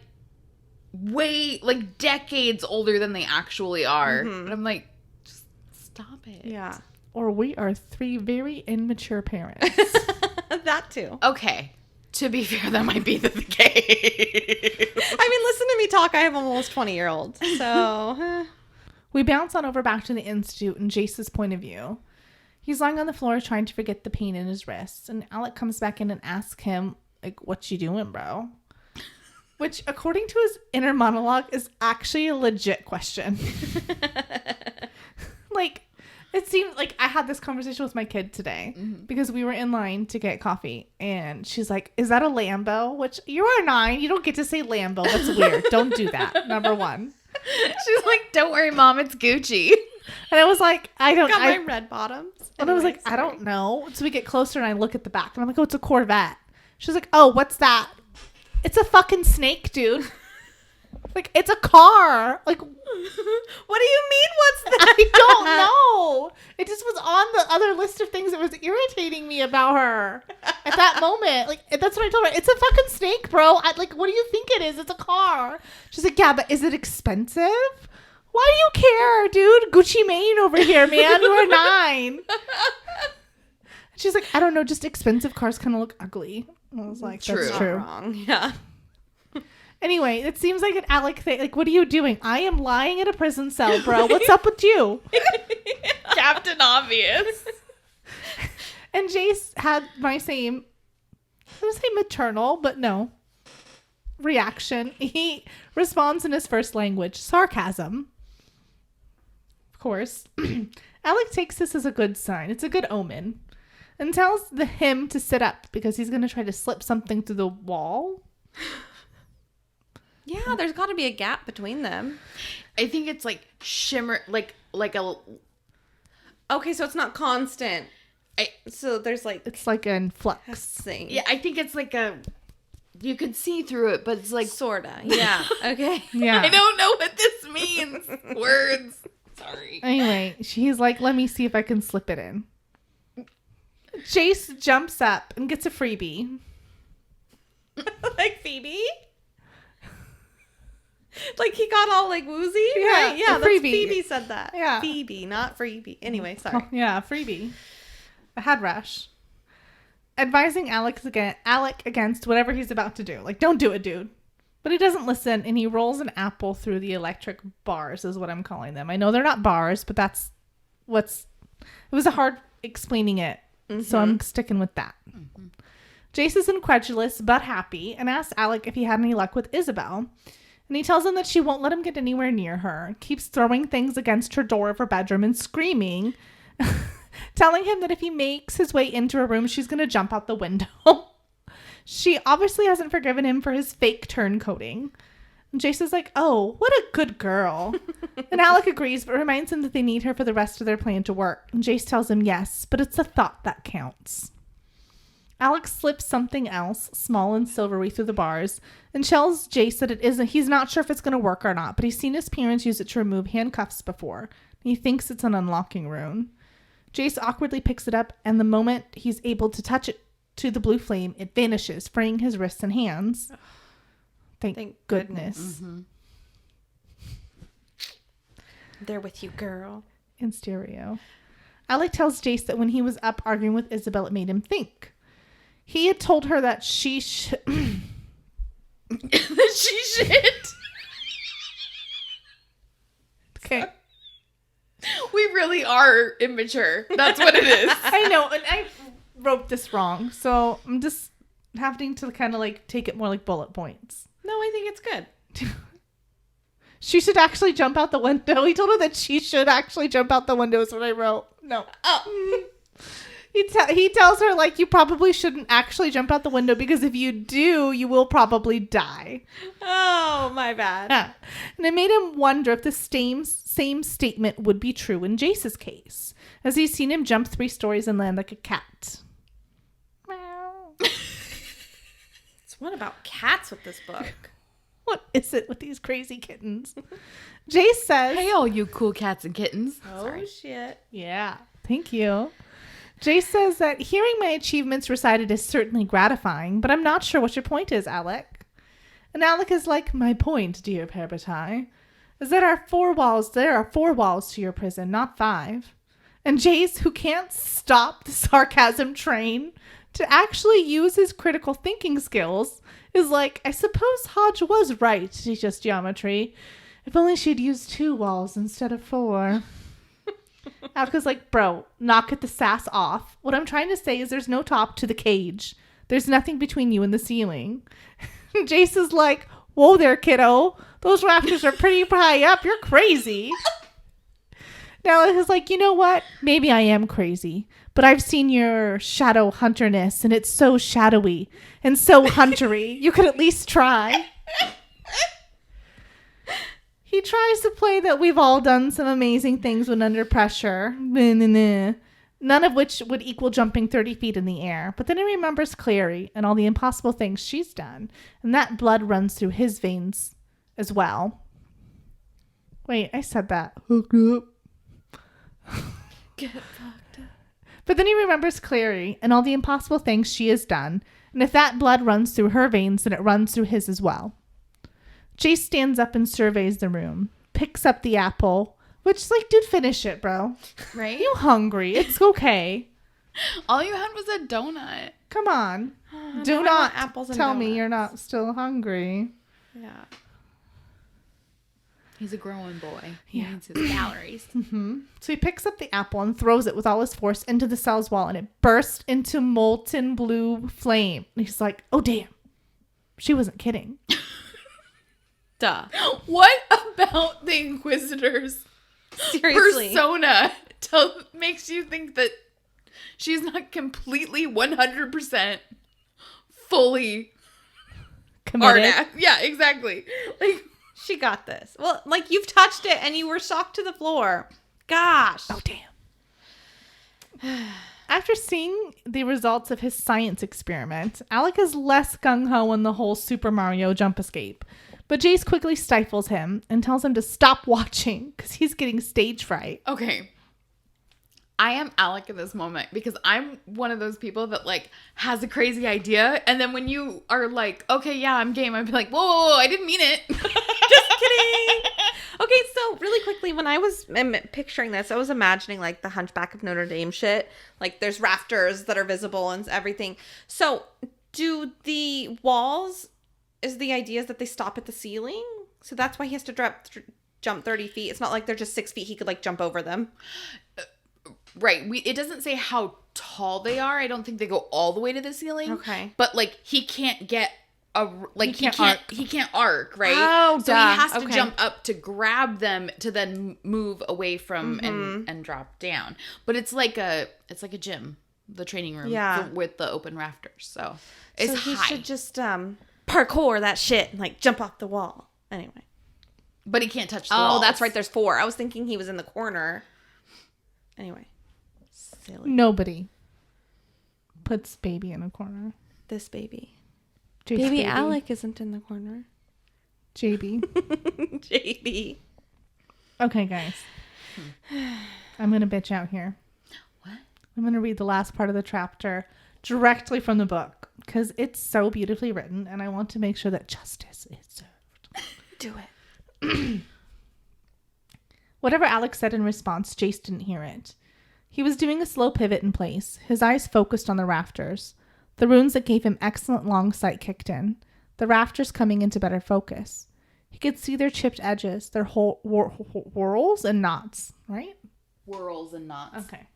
way, like decades older than they actually are. And I'm like, just stop it. Yeah. Or we are 3 very immature parents. That too. Okay. To be fair, that might be the case. I mean, listen to me talk. I have almost 20-year-old. So We bounce on over back to the Institute and Jace's point of view. He's lying on the floor trying to forget the pain in his wrists, and Alec comes back in and asks him, like, what you doing, bro? Which, according to his inner monologue, is actually a legit question. Like, it seemed like I had this conversation with my kid today because we were in line to get coffee, and she's like, is that a Lambo? Which, you are 9. You don't get to say Lambo. That's weird. Don't do that. Number 1. She's like, don't worry, Mom, it's Gucci. And I was like, I don't got my red bottoms. And I was like, I don't know. So we get closer and I look at the back and I'm like, oh, it's a Corvette. She's like, oh, what's that? It's a fucking snake, dude. Like, it's a car. Like, What do you mean? What's that? I don't know. It just was on the other list of things that was irritating me about her at that moment. Like, that's what I told her. It's a fucking snake, bro. Like, what do you think it is? It's a car. She's like, yeah, but is it expensive? Why do you care, dude? Gucci Mane over here, man. You are 9. She's like, I don't know. Just expensive cars kind of look ugly. I was like, True. that's true. Not wrong. Yeah. Anyway, it seems like an Alec thing. Like, what are you doing? I am lying in a prison cell, bro. What's up with you? Captain Obvious. And Jace had my same, I would say maternal, but no, reaction. He responds in his first language, sarcasm. Of course. Alec takes this as a good sign. It's a good omen. And tells him to sit up because he's going to try to slip something through the wall. Yeah, there's got to be a gap between them. I think it's like shimmer, like a. Okay, so it's not constant. So there's like It's like in a flux. thing. Yeah, I think it's like a. You can see through it, but it's like. Sorta. Yeah. Okay. Yeah. I don't know what this means. Words. Sorry. Anyway, she's like, let me see if I can slip it in. Jace jumps up and gets a freebie. Like Phoebe? Like he got all like woozy? Yeah, Right? Yeah, a that's freebie. Phoebe said that. Yeah. Phoebe, not Freebie. Anyway, sorry. Oh, yeah, freebie. A head rush. Advising Alec against whatever he's about to do. Like, don't do it, dude. But he doesn't listen, and he rolls an apple through the electric bars, is what I'm calling them. I know they're not bars, but that's what's... It was a hard explaining it, so I'm sticking with that. Jace is incredulous, but happy, and asks Alec if he had any luck with Isabel. And he tells him that she won't let him get anywhere near her, keeps throwing things against her door of her bedroom and screaming, telling him that if he makes his way into her room, she's going to jump out the window. She obviously hasn't forgiven him for his fake turncoating. And Jace is like, oh, what a good girl. And Alec agrees, but reminds him that they need her for the rest of their plan to work. And Jace tells him yes, but it's the thought that counts. Alec slips something else, small and silvery, through the bars and tells Jace that he's not sure if it's going to work or not, but he's seen his parents use it to remove handcuffs before. He thinks it's an unlocking rune. Jace awkwardly picks it up, and the moment he's able to touch it to the blue flame, it vanishes, fraying his wrists and hands. Thank goodness. They're with you, girl. In stereo. Alec tells Jace that when he was up arguing with Isabel, it made him think. He had told her that she should... She should. Okay. We really are immature. That's what it is. I know, and I wrote this wrong, so I'm just having to kind of like take it more like bullet points. No, I think it's good. She should actually jump out the window. He told her that she should actually jump out the window is what I wrote. No. Oh. He tells her, like, you probably shouldn't actually jump out the window because if you do, you will probably die. Oh, my bad. Yeah. And it made him wonder if the same statement would be true in Jace's case, as he's seen him jump 3 stories and land like a cat. It's what about cats with this book? What is it with these crazy kittens? Jace says... Hey, all you cool cats and kittens. Oh, shit. Yeah, thank you. Jace says that hearing my achievements recited is certainly gratifying, but I'm not sure what your point is, Alec. And Alec is like, my point, dear Parabatai, is that there are 4 walls to your prison, not 5. And Jace, who can't stop the sarcasm train to actually use his critical thinking skills, is like, I suppose Hodge was right to teach us geometry. If only she'd used 2 walls instead of 4. Alka's like, bro, knock the sass off. What I'm trying to say is there's no top to the cage. There's nothing between you and the ceiling. Jace is like, whoa there, kiddo. Those rafters are pretty high up. You're crazy. Now he's like, you know what? Maybe I am crazy, but I've seen your shadow hunterness, and it's so shadowy and so huntery. You could at least try. He tries to play that we've all done some amazing things when under pressure. None of which would equal jumping 30 feet in the air. But then he remembers Clary and all the impossible things she's done. And that blood runs through his veins as well. Wait, I said that. Hooked up. Get fucked up. But then he remembers Clary and all the impossible things she has done. And if that blood runs through her veins, then it runs through his as well. Jace stands up and surveys the room. Picks up the apple. Which, like, dude, finish it, bro. Right? You hungry. It's okay. All you had was a donut. Come on. Do not tell me you're not still hungry. Yeah. He's a growing boy. He needs his calories. Mm-hmm. So he picks up the apple and throws it with all his force into the cell's wall, and it bursts into molten blue flame. And he's like, oh, damn. She wasn't kidding. Duh. What about the Inquisitor's Seriously. persona makes you think that she's not completely 100% fully Committed. Arnak? Yeah, exactly. Like, She got this. Well, like, you've touched it and you were shocked to the floor. Gosh. Oh, damn. After seeing the results of his science experiment, Alec is less gung-ho on the whole Super Mario jump escape. But Jace quickly stifles him and tells him to stop watching because he's getting stage fright. okay. I am Alec in this moment because I'm one of those people that, like, has a crazy idea. And then when you are like, okay, yeah, I'm game, I'd be like, whoa, I didn't mean it. Just kidding. Okay, so really quickly, when I was picturing this, I was imagining, like, the Hunchback of Notre Dame shit. Like, there's rafters that are visible and everything. So do the walls, is the idea is that they stop at the ceiling? So that's why he has to jump 30 feet. It's not like they're just 6 feet. He could, like, jump over them. Right. It doesn't say how tall they are. I don't think they go all the way to the ceiling. Okay. But, like, he can't get he can't arc, right? Oh, so duh. he has to Okay. jump up to grab them to then move away from and drop down. But it's like a gym, the training room, Yeah. with the open rafters. So it's so he high. should just parkour that shit and, like, jump off the wall. Anyway. But he can't touch the Oh, walls. that's right. There's 4. I was thinking he was in the corner. Anyway. Silly. Nobody puts baby in a corner. This baby. Jace Baby Alec isn't in the corner. JB. JB. Okay, guys. I'm going to bitch out here. What? I'm going to read the last part of the chapter directly from the book because it's so beautifully written and I want to make sure that justice is served. Do it. Whatever Alex said in response, Jace didn't hear it. He was doing a slow pivot in place, his eyes focused on the rafters. The runes that gave him excellent long sight kicked in, the rafters coming into better focus. He could see their chipped edges, their whole whorls and knots, right? Whirls and knots. Okay.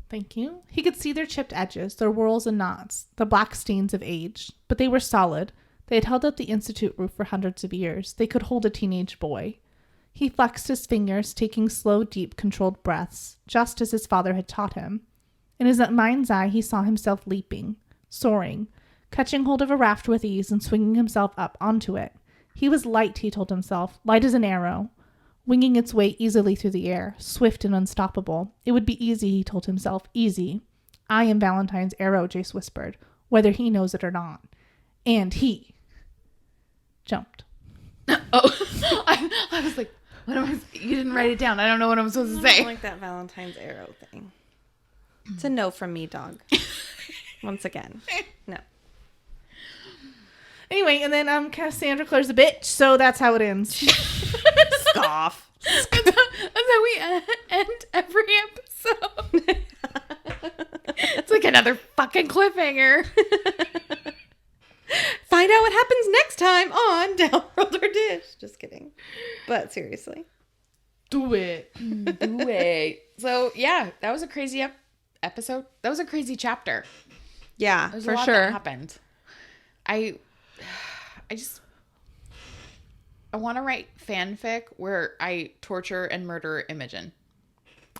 Thank you. He could see their chipped edges, their whorls and knots, the black stains of age, but they were solid. They had held up the institute roof for hundreds of years. They could hold a teenage boy. He flexed his fingers, taking slow, deep, controlled breaths, just as his father had taught him. In his mind's eye, he saw himself leaping, soaring, catching hold of a raft with ease and swinging himself up onto it. He was light, he told himself, light as an arrow, winging its way easily through the air, swift and unstoppable. It would be easy, he told himself, easy. I am Valentine's arrow, Jace whispered, whether he knows it or not. And he jumped. Oh, I was like, what am I? You didn't write it down. I don't know what I'm supposed to I say. don't like that Valentine's arrow thing. It's a no from me, dog. Once again, no. Anyway, and then Cassandra Clare's a bitch, so that's how it ends. Scoff. That's how we end every episode. It's like another fucking cliffhanger. Find out what happens next time on Downworlder Dish. Just kidding. But seriously. Do it. Do it. So, yeah, that was a crazy episode. That was a crazy chapter. Yeah, There's for a lot sure. that happened. I want to write fanfic where I torture and murder Imogen.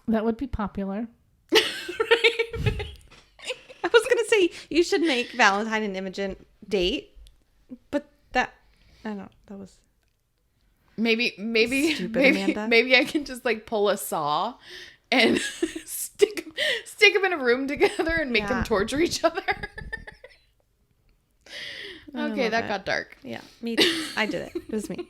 That would be popular. I was going to say you should make Valentine and Imogen date, but that, I don't know, that was Maybe stupid, Amanda. maybe I can just like pull a saw and stick them in a room together and make them torture each other. Okay, that got dark. Yeah, me too. I did it. It was me.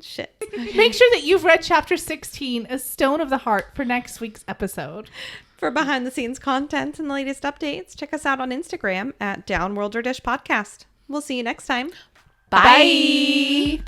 Shit. Make sure that you've read chapter 16, A Stone of the Heart, for next week's episode. For behind the scenes content and the latest updates, check us out on Instagram at Downworlder Dish Podcast. We'll see you next time. Bye.